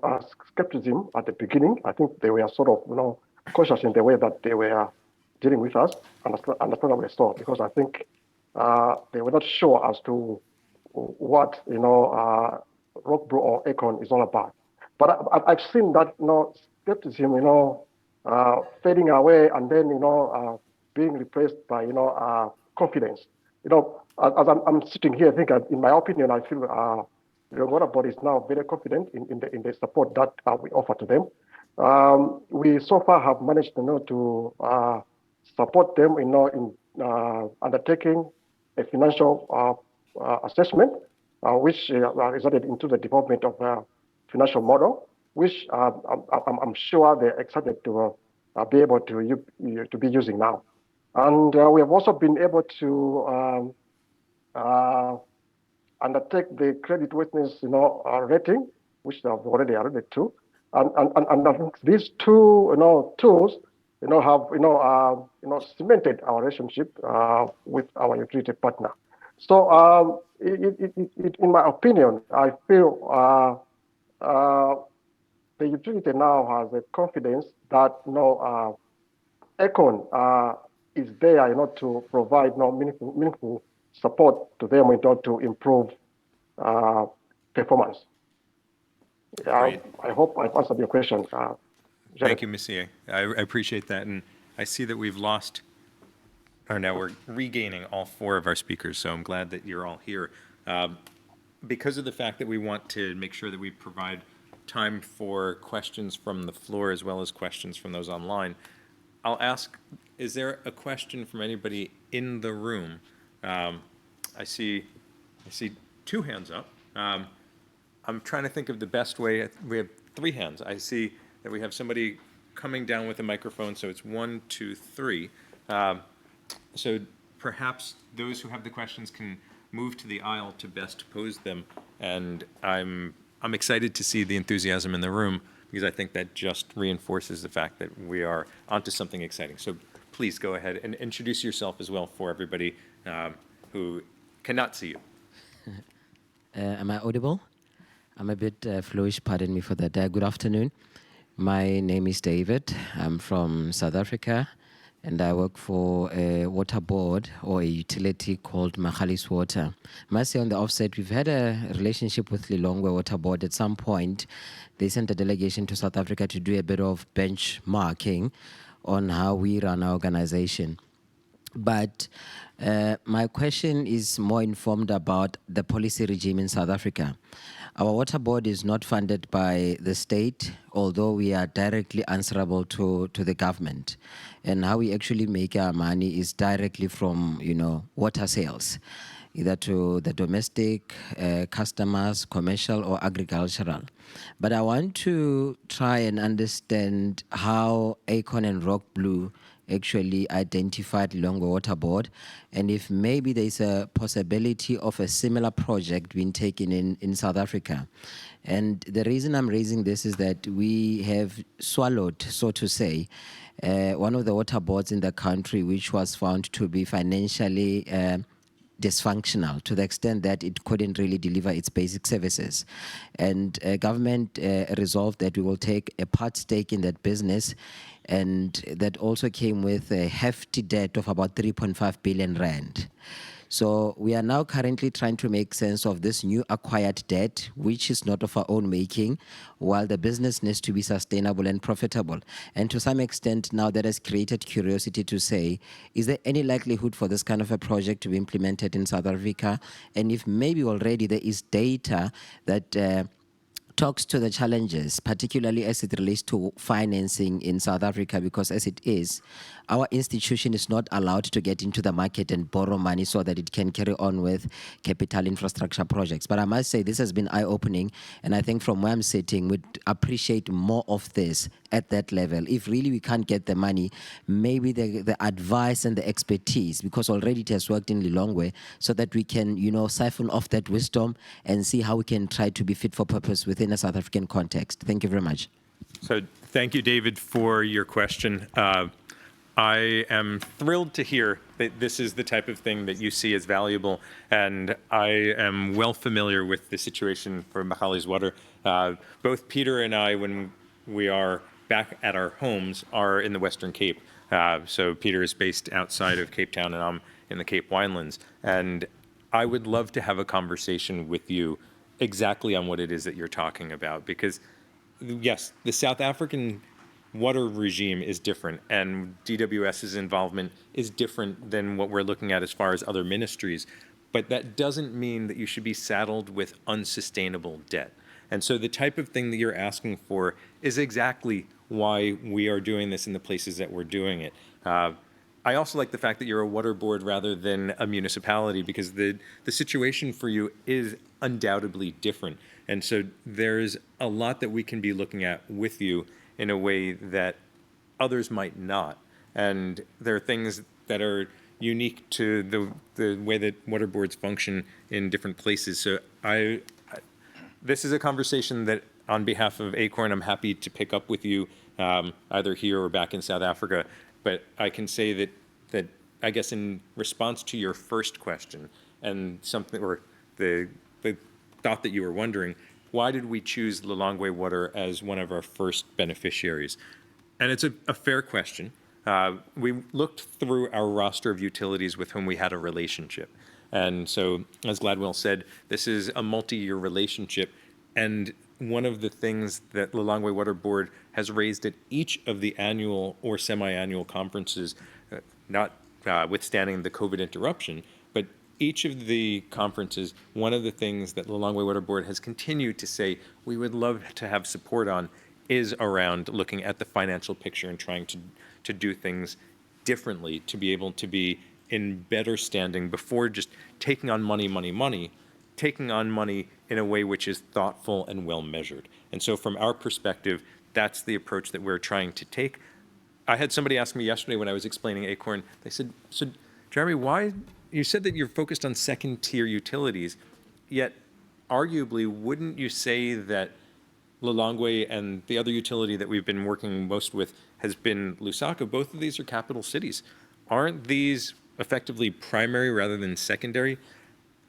Speaker 8: skepticism at the beginning. I think they were sort of, cautious in the way that they were dealing with us, understandably so, because I think they were not sure as to what, ROCKBlue or Acorn is all about. But I've seen that, skepticism, fading away and then, being replaced by, confidence. As I'm sitting here, I think, in my opinion, I feel the water board is now very confident in the support that we offer to them. We so far have managed, to support them, in undertaking a financial assessment, which resulted into the development of a financial model, which I'm sure they're excited to be able to be using now. And we have also been able to undertake the creditworthiness, rating, which they have already alluded to, and I think these two, tools, have, cemented our relationship with our utility partner. So, in my opinion, I feel the utility now has a confidence that, Acorn is there, to provide meaningful support to them in order to improve performance. I hope I've answered your question.
Speaker 1: Thank you, Messie. I appreciate that. And I see that now we're regaining all four of our speakers, so I'm glad that you're all here. Because of the fact that we want to make sure that we provide time for questions from the floor as well as questions from those online, I'll ask, is there a question from anybody in the room? I see two hands up. I'm trying to think of the best way. We have three hands. I see that we have somebody coming down with a microphone, so it's 1, 2, 3. So perhaps those who have the questions can move to the aisle to best pose them. And I'm excited to see the enthusiasm in the room, because I think that just reinforces the fact that we are onto something exciting. So please go ahead and introduce yourself as well for everybody who cannot see you.
Speaker 9: Am I audible? I'm a bit fluish, pardon me for that. Good afternoon. My name is David. I'm from South Africa, and I work for a water board or a utility called Magalies Water. I must say on the offset, we've had a relationship with Lilongwe Water Board. At some point, they sent a delegation to South Africa to do a bit of benchmarking on how we run our organization. But my question is more informed about the policy regime in South Africa. Our water board is not funded by the state, although we are directly answerable to the government. And how we actually make our money is directly from, water sales. either to the domestic customers, commercial or agricultural. But I want to try and understand how Acorn and ROCKBlue actually identified Lilongwe Water Board, and if maybe there's a possibility of a similar project being taken in South Africa. And the reason I'm raising this is that we have swallowed, so to say, one of the water boards in the country, which was found to be financially dysfunctional to the extent that it couldn't really deliver its basic services. And government resolved that we will take a part stake in that business, and that also came with a hefty debt of about 3.5 billion rand. So we are now currently trying to make sense of this new acquired debt, which is not of our own making, while the business needs to be sustainable and profitable. And to some extent now that has created curiosity to say, is there any likelihood for this kind of a project to be implemented in South Africa? And if maybe already there is data that talks to the challenges, particularly as it relates to financing in South Africa, because as it is, our institution is not allowed to get into the market and borrow money so that it can carry on with capital infrastructure projects. But I must say this has been eye-opening, and I think from where I'm sitting, we'd appreciate more of this at that level. If really we can't get the money, maybe the advice and the expertise, because already it has worked in Lilongwe, so that we can, siphon off that wisdom and see how we can try to be fit for purpose within a South African context. Thank you very much.
Speaker 1: So thank you, David, for your question. I am thrilled to hear that this is the type of thing that you see as valuable, and I am well familiar with the situation for Magalies Water. Both Peter and I, when we are back at our homes, are in the Western Cape. So Peter is based outside of Cape Town, and I'm in the Cape Winelands. And I would love to have a conversation with you exactly on what it is that you're talking about, because yes, the South African water regime is different, and DWS's involvement is different than what we're looking at as far as other ministries. But that doesn't mean that you should be saddled with unsustainable debt. And so the type of thing that you're asking for is exactly why we are doing this in the places that we're doing it. I also like the fact that you're a water board rather than a municipality, because the situation for you is undoubtedly different. And so there's a lot that we can be looking at with you in a way that others might not. And there are things that are unique to the way that water boards function in different places. So this is a conversation that on behalf of Acorn, I'm happy to pick up with you either here or back in South Africa. But I can say that I guess in response to your first question and something, or the thought that you were wondering, why did we choose Lilongwe Water as one of our first beneficiaries? And it's a fair question. We looked through our roster of utilities with whom we had a relationship. And so, as Gladwell said, this is a multi-year relationship. And one of the things that Lilongwe Water Board has raised at each of the annual or semi-annual conferences, notwithstanding the COVID interruption, but each of the conferences, one of the things that Lilongwe Water Board has continued to say we would love to have support on is around looking at the financial picture and trying to do things differently, to be able to be in better standing before just taking on money, taking on money in a way which is thoughtful and well measured. And so from our perspective, that's the approach that we're trying to take. I had somebody ask me yesterday when I was explaining Acorn, they said, so Jeremy, why, you said that you're focused on second tier utilities, yet arguably, wouldn't you say that Lilongwe and the other utility that we've been working most with has been Lusaka? Both of these are capital cities. Aren't these effectively primary rather than secondary?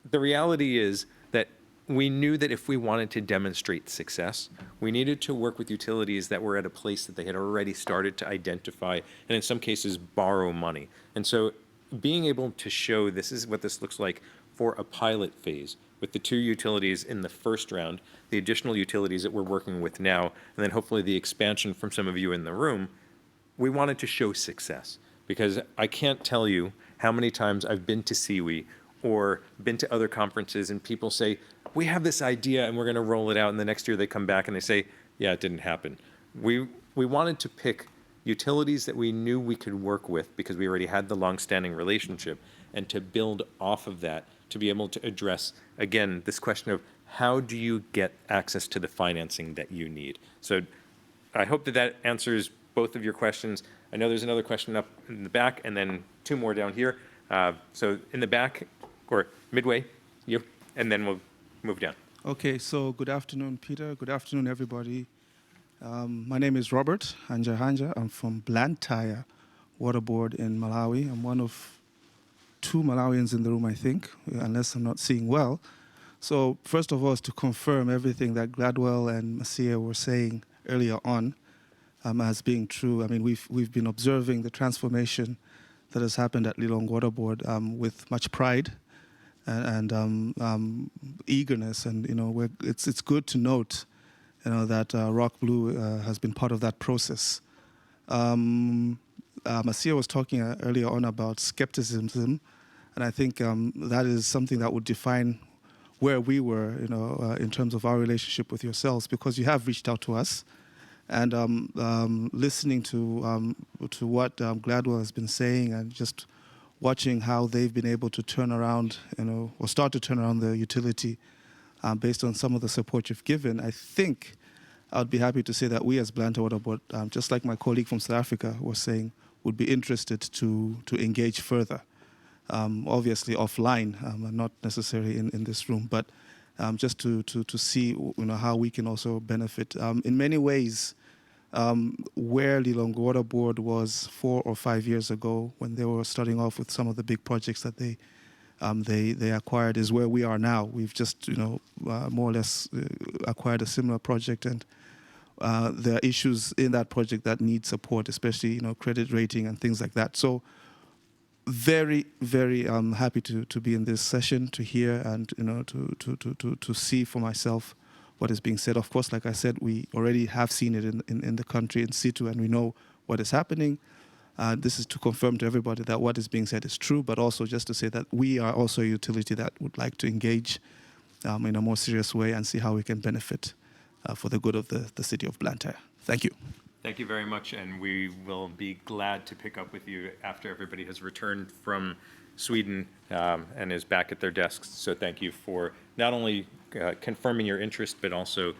Speaker 1: The reality is that we knew that if we wanted to demonstrate success, we needed to work with utilities that were at a place that they had already started to identify, and in some cases borrow money. And so being able to show this is what this looks like for a pilot phase with the two utilities in the first round, the additional utilities that we're working with now, and then hopefully the expansion from some of you in the room, we wanted to show success. Because I can't tell you how many times I've been to CIWI or been to other conferences and people say, we have this idea and we're going to roll it out, and the next year they come back and they say, yeah, it didn't happen. We wanted to pick utilities that we knew we could work with because we already had the longstanding relationship, and to build off of that, to be able to address, again, this question of how do you get access to the financing that you need? So I hope that that answers both of your questions. I know there's another question up in the back, and then two more down here. So in the back, or midway, you, and then we'll move down.
Speaker 10: Okay, so good afternoon, Peter. Good afternoon, everybody. My name is Robert Hanja. I'm from Blantyre Water Board in Malawi. I'm one of two Malawians in the room, I think, unless I'm not seeing well. So first of all, is to confirm everything that Gladwell and Masia were saying earlier on as being true. I mean, we've been observing the transformation that has happened at Lilongwe Water Board with much pride and eagerness, and it's good to note that ROCKBlue has been part of that process. Masia was talking earlier on about skepticism, and I think that is something that would define where we were, in terms of our relationship with yourselves, because you have reached out to us, and listening to what Gladwell has been saying, and just watching how they've been able to turn around, or start to turn around the utility based on some of the support you've given. I think I'd be happy to say that we as Blantyre Water Board, just like my colleague from South Africa was saying, would be interested to engage further. Obviously offline, not necessarily in this room, but just to see how we can also benefit. In many ways, where Lilongwe Water Board was 4 or 5 years ago, when they were starting off with some of the big projects that they acquired, is where we are now. We've just more or less acquired a similar project, and there are issues in that project that need support, especially credit rating and things like that. So very, very happy to be in this session, to hear and to see for myself what is being said. Of course, like I said, we already have seen it in the country in situ, and we know what is happening. This is to confirm to everybody that what is being said is true, but also just to say that we are also a utility that would like to engage in a more serious way and see how we can benefit for the good of the city of Blantyre. Thank you.
Speaker 1: Thank you very much, and we will be glad to pick up with you after everybody has returned from Sweden and is back at their desks. So thank you for not only confirming your interest, but also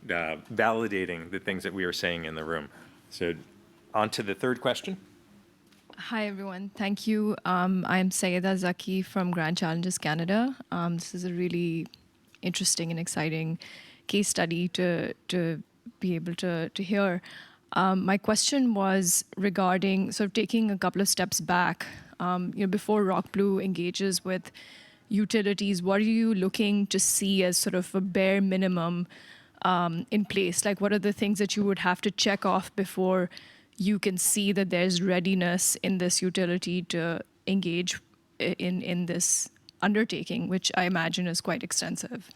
Speaker 1: validating the things that we are saying in the room. So on to the third question.
Speaker 11: Hi, everyone. Thank you. I'm Sayeda Zaki from Grand Challenges Canada. This is a really interesting and exciting case study to be able to hear. My question was regarding sort of taking a couple of steps back. Before ROCKBlue engages with utilities, what are you looking to see as sort of a bare minimum in place? Like, what are the things that you would have to check off before you can see that there's readiness in this utility to engage in this undertaking, which I imagine is quite extensive?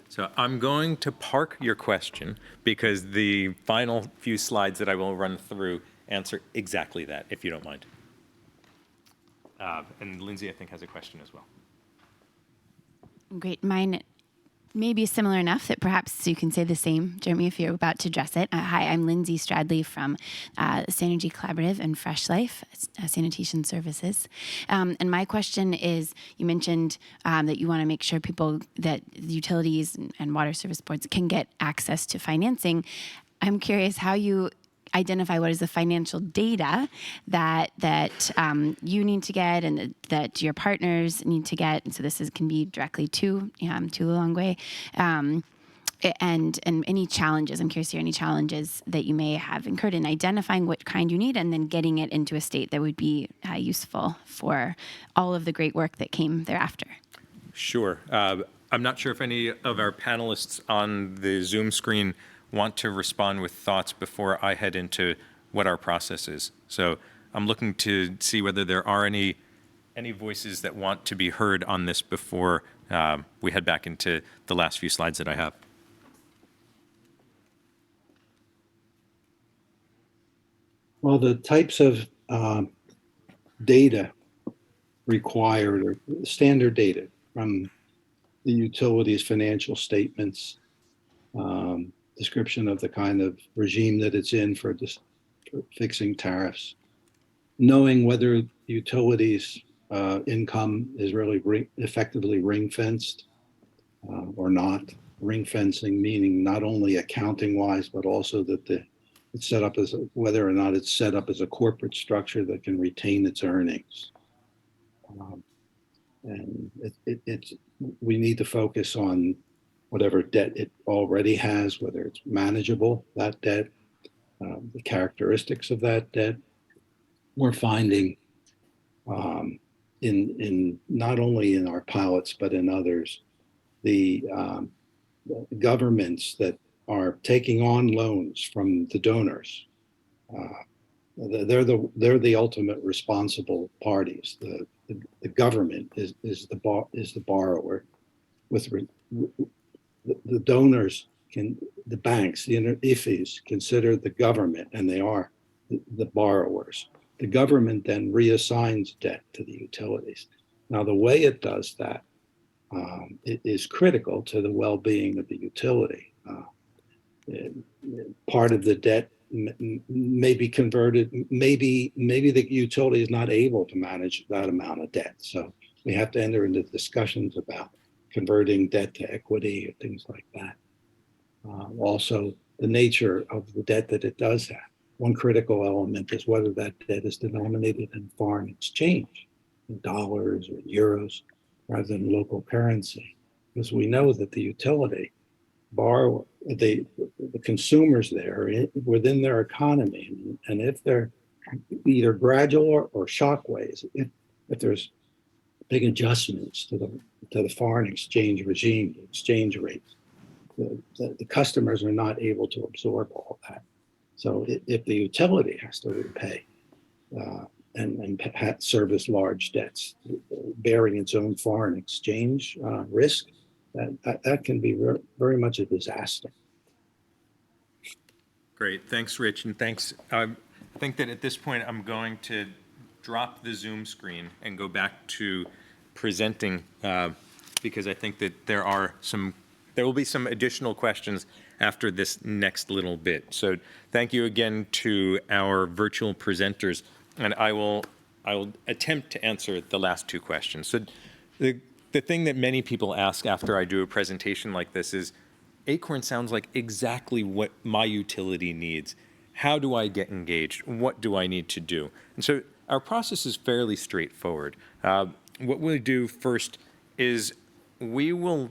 Speaker 1: So I'm going to park your question because the final few slides that I will run through answer exactly that, if you don't mind. And Lindsay, I think, has a question as well.
Speaker 12: Great. Mine may be similar enough that perhaps you can say the same, Jeremy, if you're about to address it. Hi, I'm Lindsay Stradley from Synergy Collaborative and Fresh Life Sanitation Services. And my question is, you mentioned that you want to make sure people, that utilities and water service boards can get access to financing. I'm curious how you identify what is the financial data that you need to get and that your partners need to get. And so this can be directly to Lilongwe. And any challenges, I'm curious to hear any challenges that you may have incurred in identifying what kind you need and then getting it into a state that would be useful for all of the great work that came thereafter.
Speaker 1: Sure. I'm not sure if any of our panelists on the Zoom screen want to respond with thoughts before I head into what our process is. So I'm looking to see whether there are any voices that want to be heard on this before we head back into the last few slides that I have.
Speaker 7: Well, the types of data required are standard data from the utilities, financial statements, description of the kind of regime that it's in for fixing tariffs, knowing whether utilities income is really effectively ring fenced or not. Ring fencing meaning not only accounting wise, but also that it's set up as whether or not it's set up as a corporate structure that can retain its earnings. And it's we need to focus on whatever debt it already has, whether it's manageable, that debt, the characteristics of that debt. We're finding in not only in our pilots but in others, the governments that are taking on loans from the donors. They're the ultimate responsible parties. The government is the borrower. The donors the banks, the IFIs consider the government, and they are the borrowers. The government then reassigns debt to the utilities. Now, the way it does that it is critical to the well-being of the utility. Part of the debt may be converted. Maybe the utility is not able to manage that amount of debt. So we have to enter into discussions about converting debt to equity and things like that. Also, the nature of the debt that it does have. One critical element is whether that debt is denominated in foreign exchange, in dollars or euros, rather than local currency. Because we know that the utility borrower, the consumers there within their economy, and if they're either gradual or shockwaves, if there's big adjustments to the foreign exchange regime, the exchange rates, the customers are not able to absorb all that. So if the utility has to repay and service large debts, bearing its own foreign exchange risk, that can be very much a disaster.
Speaker 1: Great, thanks, Rich, and thanks. I think that at this point, I'm going to drop the Zoom screen and go back to presenting because I think that there will be some additional questions after this next little bit. So thank you again to our virtual presenters, and I will attempt to answer the last two questions. So the thing that many people ask after I do a presentation like this is, Acorn sounds like exactly what my utility needs. How do I get engaged? What do I need to do? And so our process is fairly straightforward. What we'll do first is we will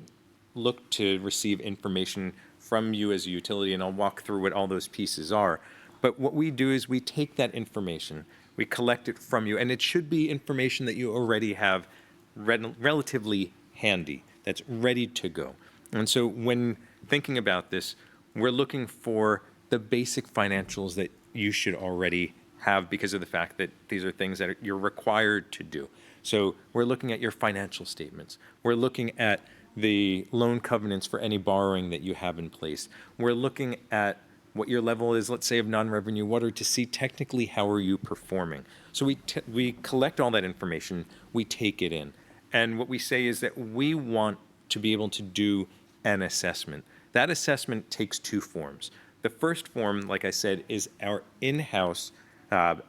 Speaker 1: look to receive information from you as a utility, and I'll walk through what all those pieces are. But what we do is we take that information, we collect it from you, and it should be information that you already have relatively handy, that's ready to go. And so when thinking about this, we're looking for the basic financials that you should already have because of the fact that these are things that you're required to do. So we're looking at your financial statements. We're looking at the loan covenants for any borrowing that you have in place. We're looking at what your level is, let's say, of non-revenue water to see technically how are you performing. So we collect all that information, we take it in. And what we say is that we want to be able to do an assessment. That assessment takes two forms. The first form, like I said, is our in-house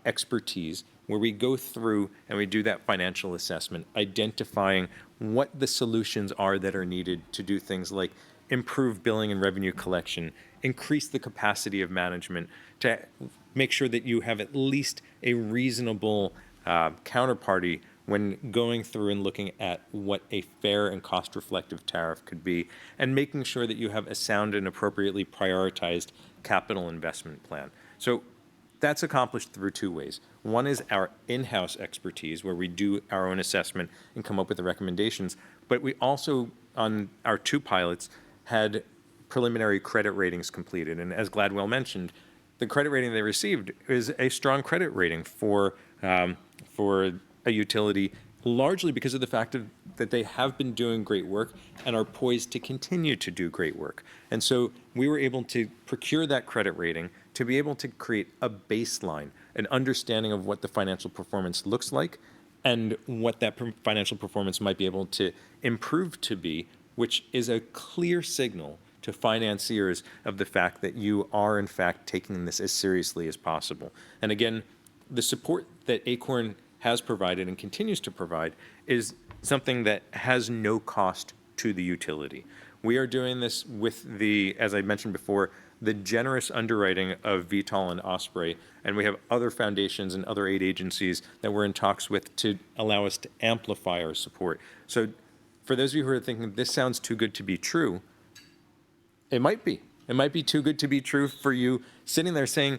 Speaker 1: expertise, where we go through and we do that financial assessment, identifying what the solutions are that are needed to do things like improve billing and revenue collection, increase the capacity of management, to make sure that you have at least a reasonable counterparty when going through and looking at what a fair and cost-reflective tariff could be, and making sure that you have a sound and appropriately prioritized capital investment plan. So that's accomplished through two ways. One is our in-house expertise, where we do our own assessment and come up with the recommendations, but we also, on our two pilots, had preliminary credit ratings completed. And as Gladwell mentioned, the credit rating they received is a strong credit rating for a utility, largely because of the fact that they have been doing great work and are poised to continue to do great work. And so we were able to procure that credit rating to be able to create a baseline, an understanding of what the financial performance looks like and what that financial performance might be able to improve to be, which is a clear signal to financiers of the fact that you are, in fact, taking this as seriously as possible. And again, the support that Acorn has provided and continues to provide is something that has no cost to the utility. We are doing this with the, as I mentioned before, the generous underwriting of Vitol and Osprey, and we have other foundations and other aid agencies that we're in talks with to allow us to amplify our support. So for those of you who are thinking, this sounds too good to be true, it might be. It might be too good to be true for you sitting there saying,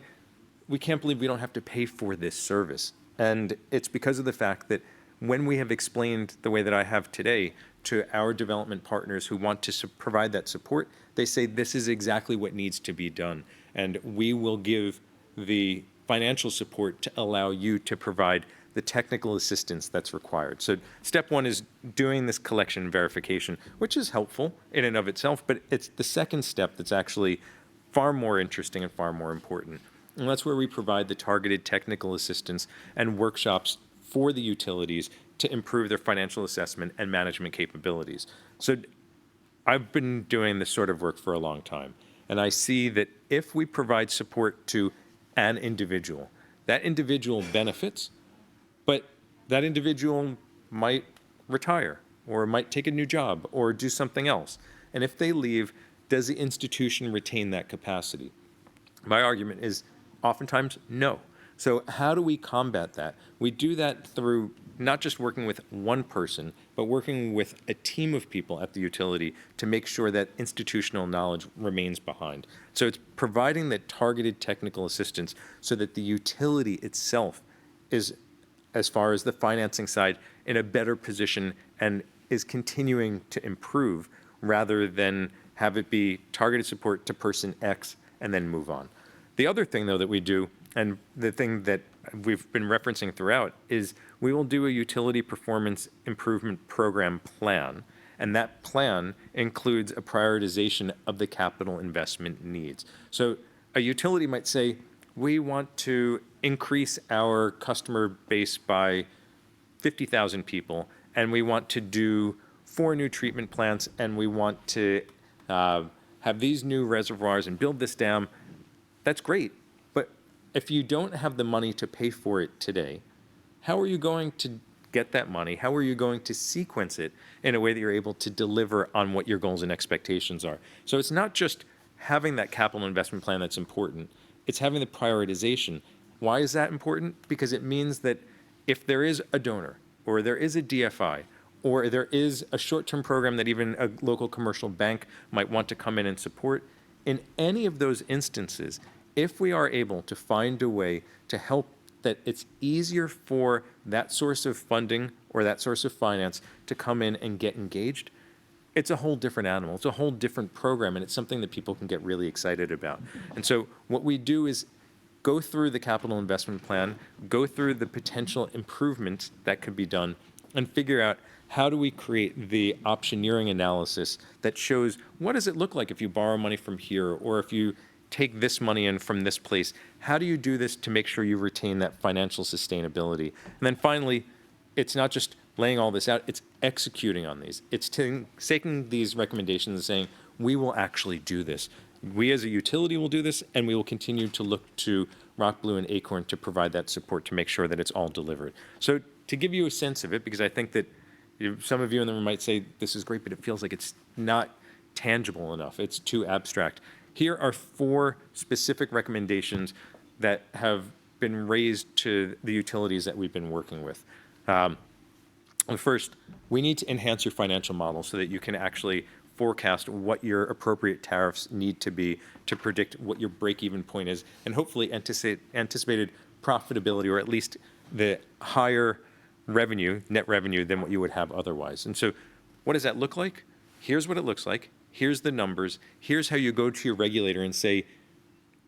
Speaker 1: we can't believe we don't have to pay for this service. And it's because of the fact that when we have explained the way that I have today to our development partners who want to provide that support, they say this is exactly what needs to be done. And we will give the financial support to allow you to provide the technical assistance that's required. So step one is doing this collection verification, which is helpful in and of itself, but it's the second step that's actually far more interesting and far more important. And that's where we provide the targeted technical assistance and workshops for the utilities to improve their financial assessment and management capabilities. So I've been doing this sort of work for a long time, and I see that if we provide support to an individual, that individual benefits, but that individual might retire or might take a new job or do something else. And if they leave, does the institution retain that capacity? My argument is oftentimes no. So how do we combat that? We do that through not just working with one person, but working with a team of people at the utility to make sure that institutional knowledge remains behind. So it's providing that targeted technical assistance so that the utility itself is, as far as the financing side, in a better position and is continuing to improve rather than have it be targeted support to person X and then move on. The other thing, though, that we do, and the thing that we've been referencing throughout, is we will do a utility performance improvement program plan, and that plan includes a prioritization of the capital investment needs. So a utility might say, we want to increase our customer base by 50,000 people, and we want to do 4 new treatment plants, and we want to have these new reservoirs and build this dam. That's great. But if you don't have the money to pay for it today, how are you going to get that money? How are you going to sequence it in a way that you're able to deliver on what your goals and expectations are? So it's not just having that capital investment plan that's important. It's having the prioritization. Why is that important? Because it means that if there is a donor or there is a DFI or there is a short-term program that even a local commercial bank might want to come in and support, in any of those instances, if we are able to find a way to help that it's easier for that source of funding or that source of finance to come in and get engaged, it's a whole different animal. It's a whole different program, and it's something that people can get really excited about. And so what we do is go through the capital investment plan, go through the potential improvements that could be done, and figure out how do we create the optioneering analysis that shows what does it look like if you borrow money from here or if you take this money in from this place. How do you do this to make sure you retain that financial sustainability? And then finally, it's not just laying all this out, it's executing on these. It's taking these recommendations and saying, we will actually do this. We as a utility will do this, and we will continue to look to ROCKBlue and Acorn to provide that support to make sure that it's all delivered. So to give you a sense of it, because I think that some of you in the room might say, this is great, but it feels like it's not tangible enough. It's too abstract. Here are 4 specific recommendations that have been raised to the utilities that we've been working with. First, we need to enhance your financial model so that you can actually forecast what your appropriate tariffs need to be to predict what your break-even point is, and hopefully anticipated profitability, or at least the higher revenue, net revenue, than what you would have otherwise. And so what does that look like? Here's what it looks like. Here's the numbers. Here's how you go to your regulator and say,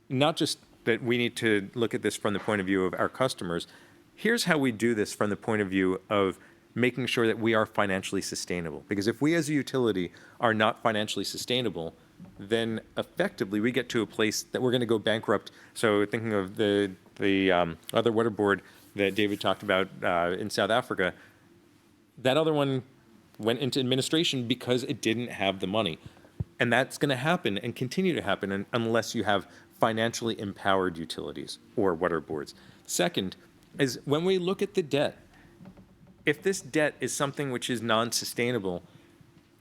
Speaker 1: not just that we need to look at this from the point of view of our customers, here's how we do this from the point of view of making sure that we are financially sustainable. Because if we as a utility are not financially sustainable, then effectively we get to a place that we're going to go bankrupt. So thinking of the other water board that David talked about in South Africa, that other one went into administration because it didn't have the money. And that's going to happen and continue to happen unless you have financially empowered utilities or water boards. Second is when we look at the debt, if this debt is something which is non-sustainable,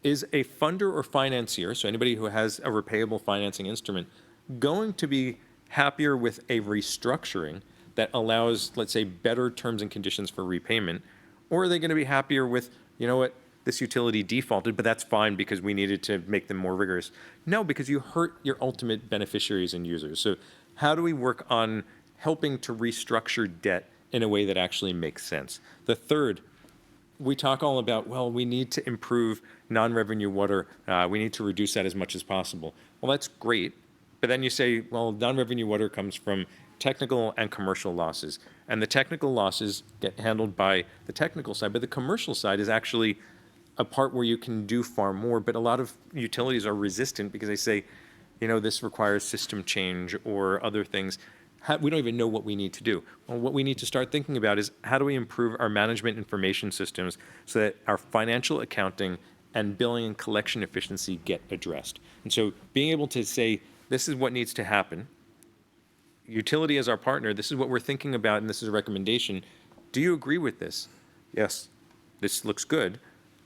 Speaker 1: is a funder or financier, so anybody who has a repayable financing instrument, going to be happier with a restructuring that allows, let's say, better terms and conditions for repayment? Or are they going to be happier with, you know what, this utility defaulted, but that's fine because we needed to make them more rigorous? No, because you hurt your ultimate beneficiaries and users. So how do we work on helping to restructure debt in a way that actually makes sense? The third, we talk all about, well, we need to improve non-revenue water. We need to reduce that as much as possible. Well, that's great. But then you say, well, non-revenue water comes from technical and commercial losses. And the technical losses get handled by the technical side, but the commercial side is actually a part where you can do far more. But a lot of utilities are resistant because they say, you know, this requires system change or other things. We don't even know what we need to do. Well, what we need to start thinking about is how do we improve our management information systems so that our financial accounting and billing and collection efficiency get addressed. And so being able to say, this is what needs to happen. Utility as our partner, this is what we're thinking about, and this is a recommendation. Do you agree with this? Yes, this looks good.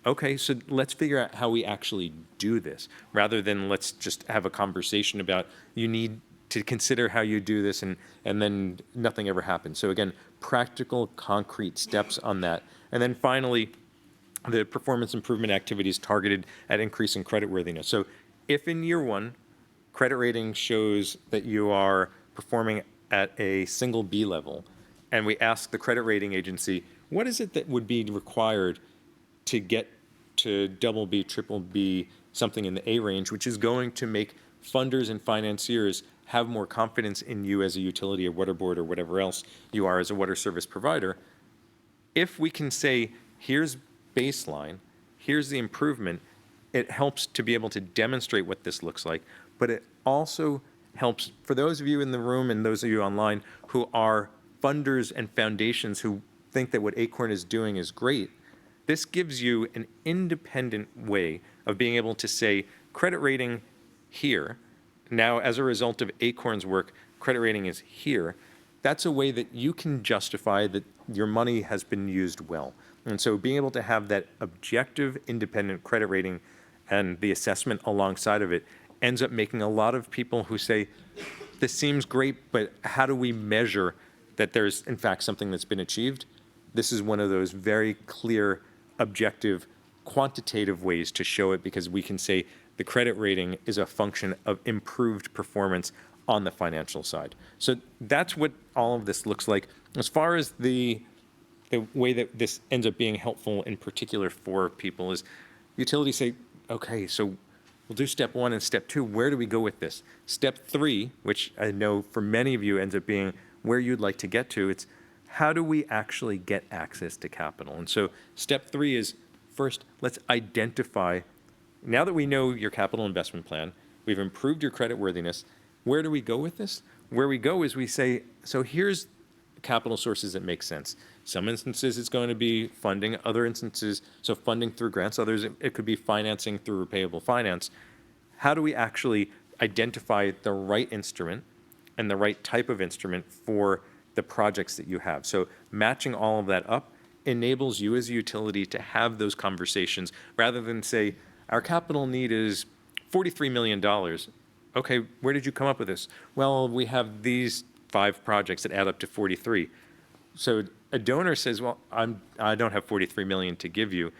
Speaker 1: Okay, so let's figure out how we actually do this, rather than let's just have a conversation about you need to consider how you do this, and then nothing ever happens. So again, practical, concrete steps on that. And then finally, the performance improvement activities targeted at increasing creditworthiness. So if in year one, credit rating shows that you are performing at a single B level, and we ask the credit rating agency, what is it that would be required to get to double B, triple B, something in the A range, which is going to make funders and financiers have more confidence in you as a utility or water board or whatever else you are as a water service provider. If we can say, here's baseline, here's the improvement, it helps to be able to demonstrate what this looks like, but it also helps for those of you in the room and those of you online who are funders and foundations who think that what Acorn is doing is great. This gives you an independent way of being able to say, credit rating here. Now, as a result of Acorn's work, credit rating is here. That's a way that you can justify that your money has been used well. And so being able to have that objective, independent credit rating and the assessment alongside of it ends up making a lot of people who say, this seems great, but how do we measure that there's, in fact, something that's been achieved? This is one of those very clear, objective, quantitative ways to show it, because we can say the credit rating is a function of improved performance on the financial side. So that's what all of this looks like. As far as the way that this ends up being helpful in particular for people is utilities say, okay, so we'll do step one and step two. Where do we go with this? Step three, which I know for many of you ends up being where you'd like to get to, it's how do we actually get access to capital? And so step three is, first, let's identify, now that we know your capital investment plan, we've improved your creditworthiness, where do we go with this? Where we go is we say, so here's capital sources that make sense. Some instances it's going to be funding, other instances, so funding through grants, others it could be financing through repayable finance. How do we actually identify the right instrument and the right type of instrument for the projects that you have? So matching all of that up enables you as a utility to have those conversations rather than say, our capital need is $43 million. Okay, where did you come up with this? Well, we have these 5 projects that add up to 43. So a donor says, well, I don't have 43 million to give you.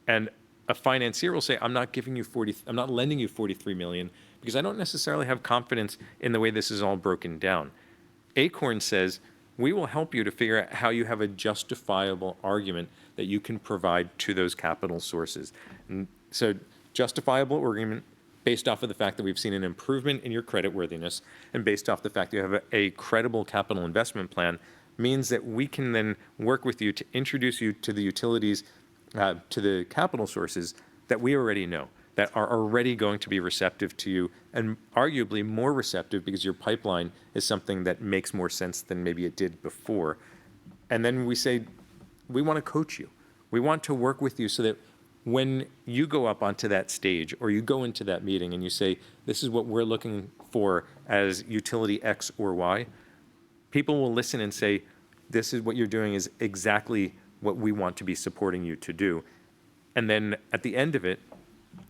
Speaker 1: And a financier will say, I'm not lending you 43 million because I don't necessarily have confidence in the way this is all broken down. Acorn says, we will help you to figure out how you have a justifiable argument that you can provide to those capital sources. And so justifiable argument based off of the fact that we've seen an improvement in your creditworthiness and based off the fact that you have a credible capital investment plan means that we can then work with you to introduce you to the utilities, to the capital sources that we already know, that are already going to be receptive to you and arguably more receptive because your pipeline is something that makes more sense than maybe it did before. And then we say, we want to coach you. We want to work with you so that when you go up onto that stage or you go into that meeting and you say, this is what we're looking for as utility X or Y, people will listen and say, this is what you're doing is exactly what we want to be supporting you to do. And then at the end of it,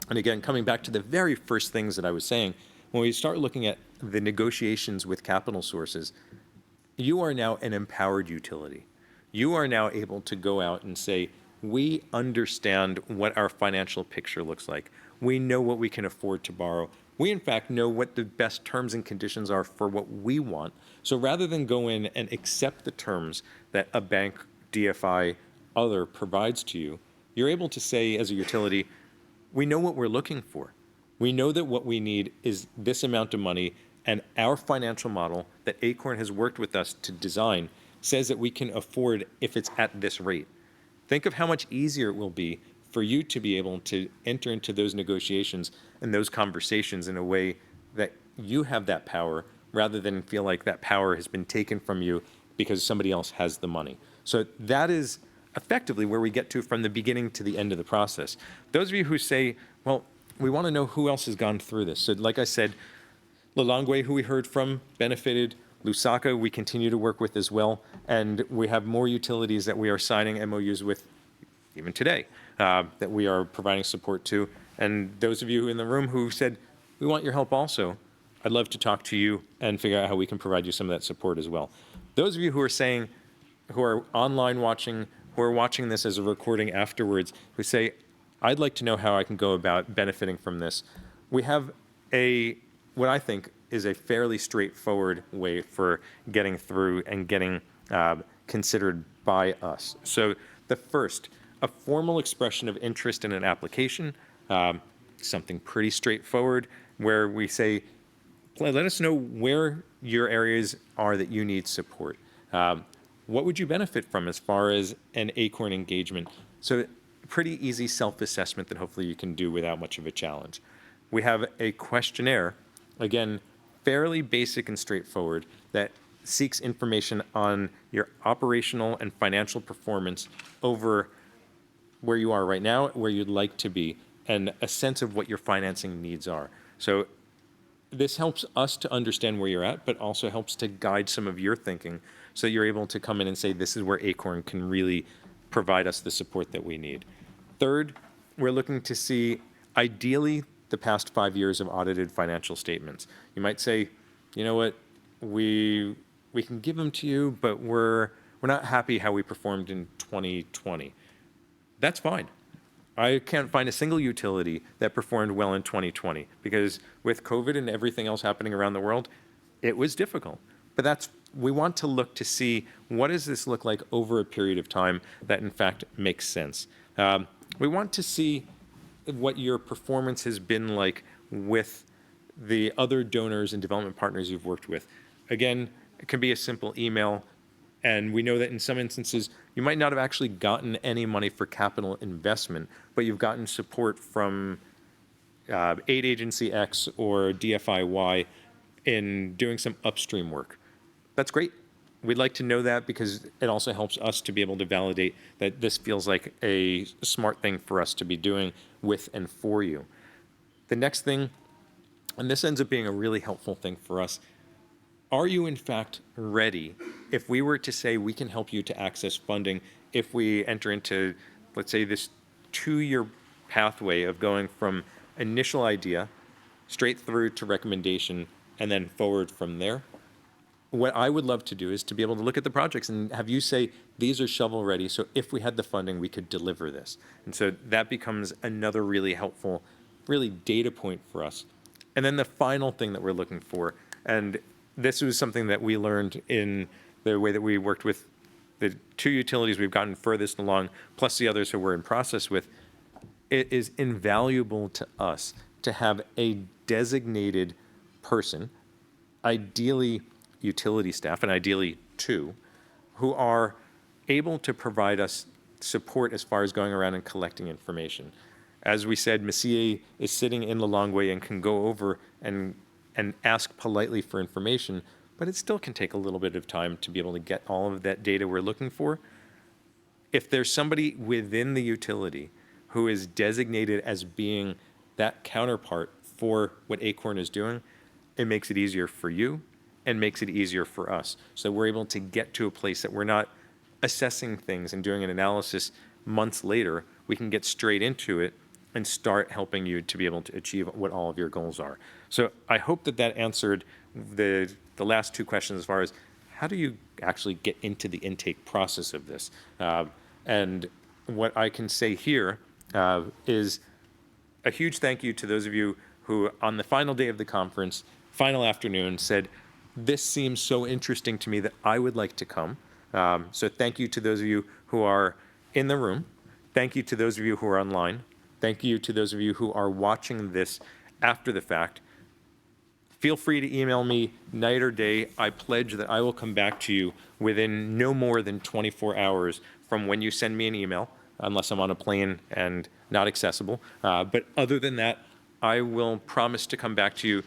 Speaker 1: and again, coming back to the very first things that I was saying, when we start looking at the negotiations with capital sources, you are now an empowered utility. You are now able to go out and say, we understand what our financial picture looks like. We know what we can afford to borrow. We, in fact, know what the best terms and conditions are for what we want. So rather than go in and accept the terms that a bank, DFI, other provides to you, you're able to say as a utility, we know what we're looking for. We know that what we need is this amount of money, and our financial model that Acorn has worked with us to design says that we can afford if it's at this rate. Think of how much easier it will be for you to be able to enter into those negotiations and those conversations in a way that you have that power rather than feel like that power has been taken from you because somebody else has the money. So that is effectively where we get to from the beginning to the end of the process. Those of you who say, well, we want to know who else has gone through this. So like I said, Lilongwe, who we heard from, benefited. Lusaka, we continue to work with as well. And we have more utilities that we are signing MOUs with even today that we are providing support to. And those of you in the room who said, we want your help also, I'd love to talk to you and figure out how we can provide you some of that support as well. Those of you who are saying, who are online watching, who are watching this as a recording afterwards, who say, I'd like to know how I can go about benefiting from this. We have what I think is a fairly straightforward way for getting through and getting considered by us. So the first, a formal expression of interest in an application, something pretty straightforward, where we say, let us know where your areas are that you need support. What would you benefit from as far as an Acorn engagement? So pretty easy self-assessment that hopefully you can do without much of a challenge. We have a questionnaire, again, fairly basic and straightforward, that seeks information on your operational and financial performance over where you are right now, where you'd like to be, and a sense of what your financing needs are. So this helps us to understand where you're at, but also helps to guide some of your thinking so you're able to come in and say, this is where Acorn can really provide us the support that we need. Third, we're looking to see, ideally, the past 5 years of audited financial statements. You might say, you know what, we can give them to you, but we're not happy how we performed in 2020. That's fine. I can't find a single utility that performed well in 2020 because with COVID and everything else happening around the world, it was difficult. But we want to look to see what does this look like over a period of time that in fact makes sense. We want to see what your performance has been like with the other donors and development partners you've worked with. Again, it can be a simple email, and we know that in some instances, you might not have actually gotten any money for capital investment, but you've gotten support from aid agency X or DFI Y in doing some upstream work. That's great. We'd like to know that because it also helps us to be able to validate that this feels like a smart thing for us to be doing with and for you. The next thing, and this ends up being a really helpful thing for us, are you in fact ready if we were to say we can help you to access funding if we enter into, let's say, this 2-year pathway of going from initial idea straight through to recommendation and then forward from there? What I would love to do is to be able to look at the projects and have you say, these are shovel ready, so if we had the funding, we could deliver this. And so that becomes another really helpful, really data point for us. And then the final thing that we're looking for, and this was something that we learned in the way that we worked with the 2 utilities we've gotten furthest along, plus the others who we're in process with, it is invaluable to us to have a designated person, ideally utility staff, and ideally 2, who are able to provide us support as far as going around and collecting information. As we said, Messier is sitting in Lilongwe and can go over and ask politely for information, but it still can take a little bit of time to be able to get all of that data we're looking for. If there's somebody within the utility who is designated as being that counterpart for what Acorn is doing, it makes it easier for you and makes it easier for us. So we're able to get to a place that we're not assessing things and doing an analysis months later. We can get straight into it and start helping you to be able to achieve what all of your goals are. So I hope that that answered the last two questions as far as how do you actually get into the intake process of this? And what I can say here is a huge thank you to those of you who on the final day of the conference, final afternoon, said, this seems so interesting to me that I would like to come. So thank you to those of you who are in the room. Thank you to those of you who are online. Thank you to those of you who are watching this after the fact. Feel free to email me night or day. I pledge that I will come back to you within no more than 24 hours from when you send me an email, unless I'm on a plane and not accessible. But other than that, I will promise to come back to you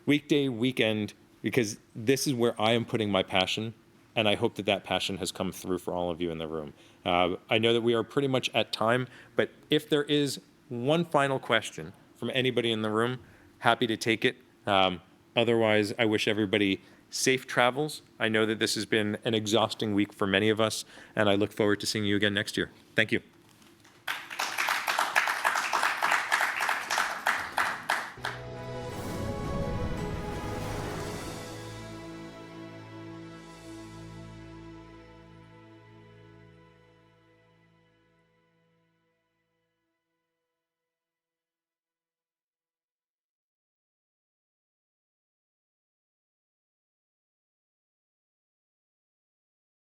Speaker 1: weekday, weekend, because this is where I am putting my passion, and I hope that that passion has come through for all of you in the room. I know that we are pretty much at time, but if there is one final question from anybody in the room, happy to take it. Otherwise, I wish everybody safe travels. I know that this has been an exhausting week for many of us, and I look forward to seeing you again next year. Thank you.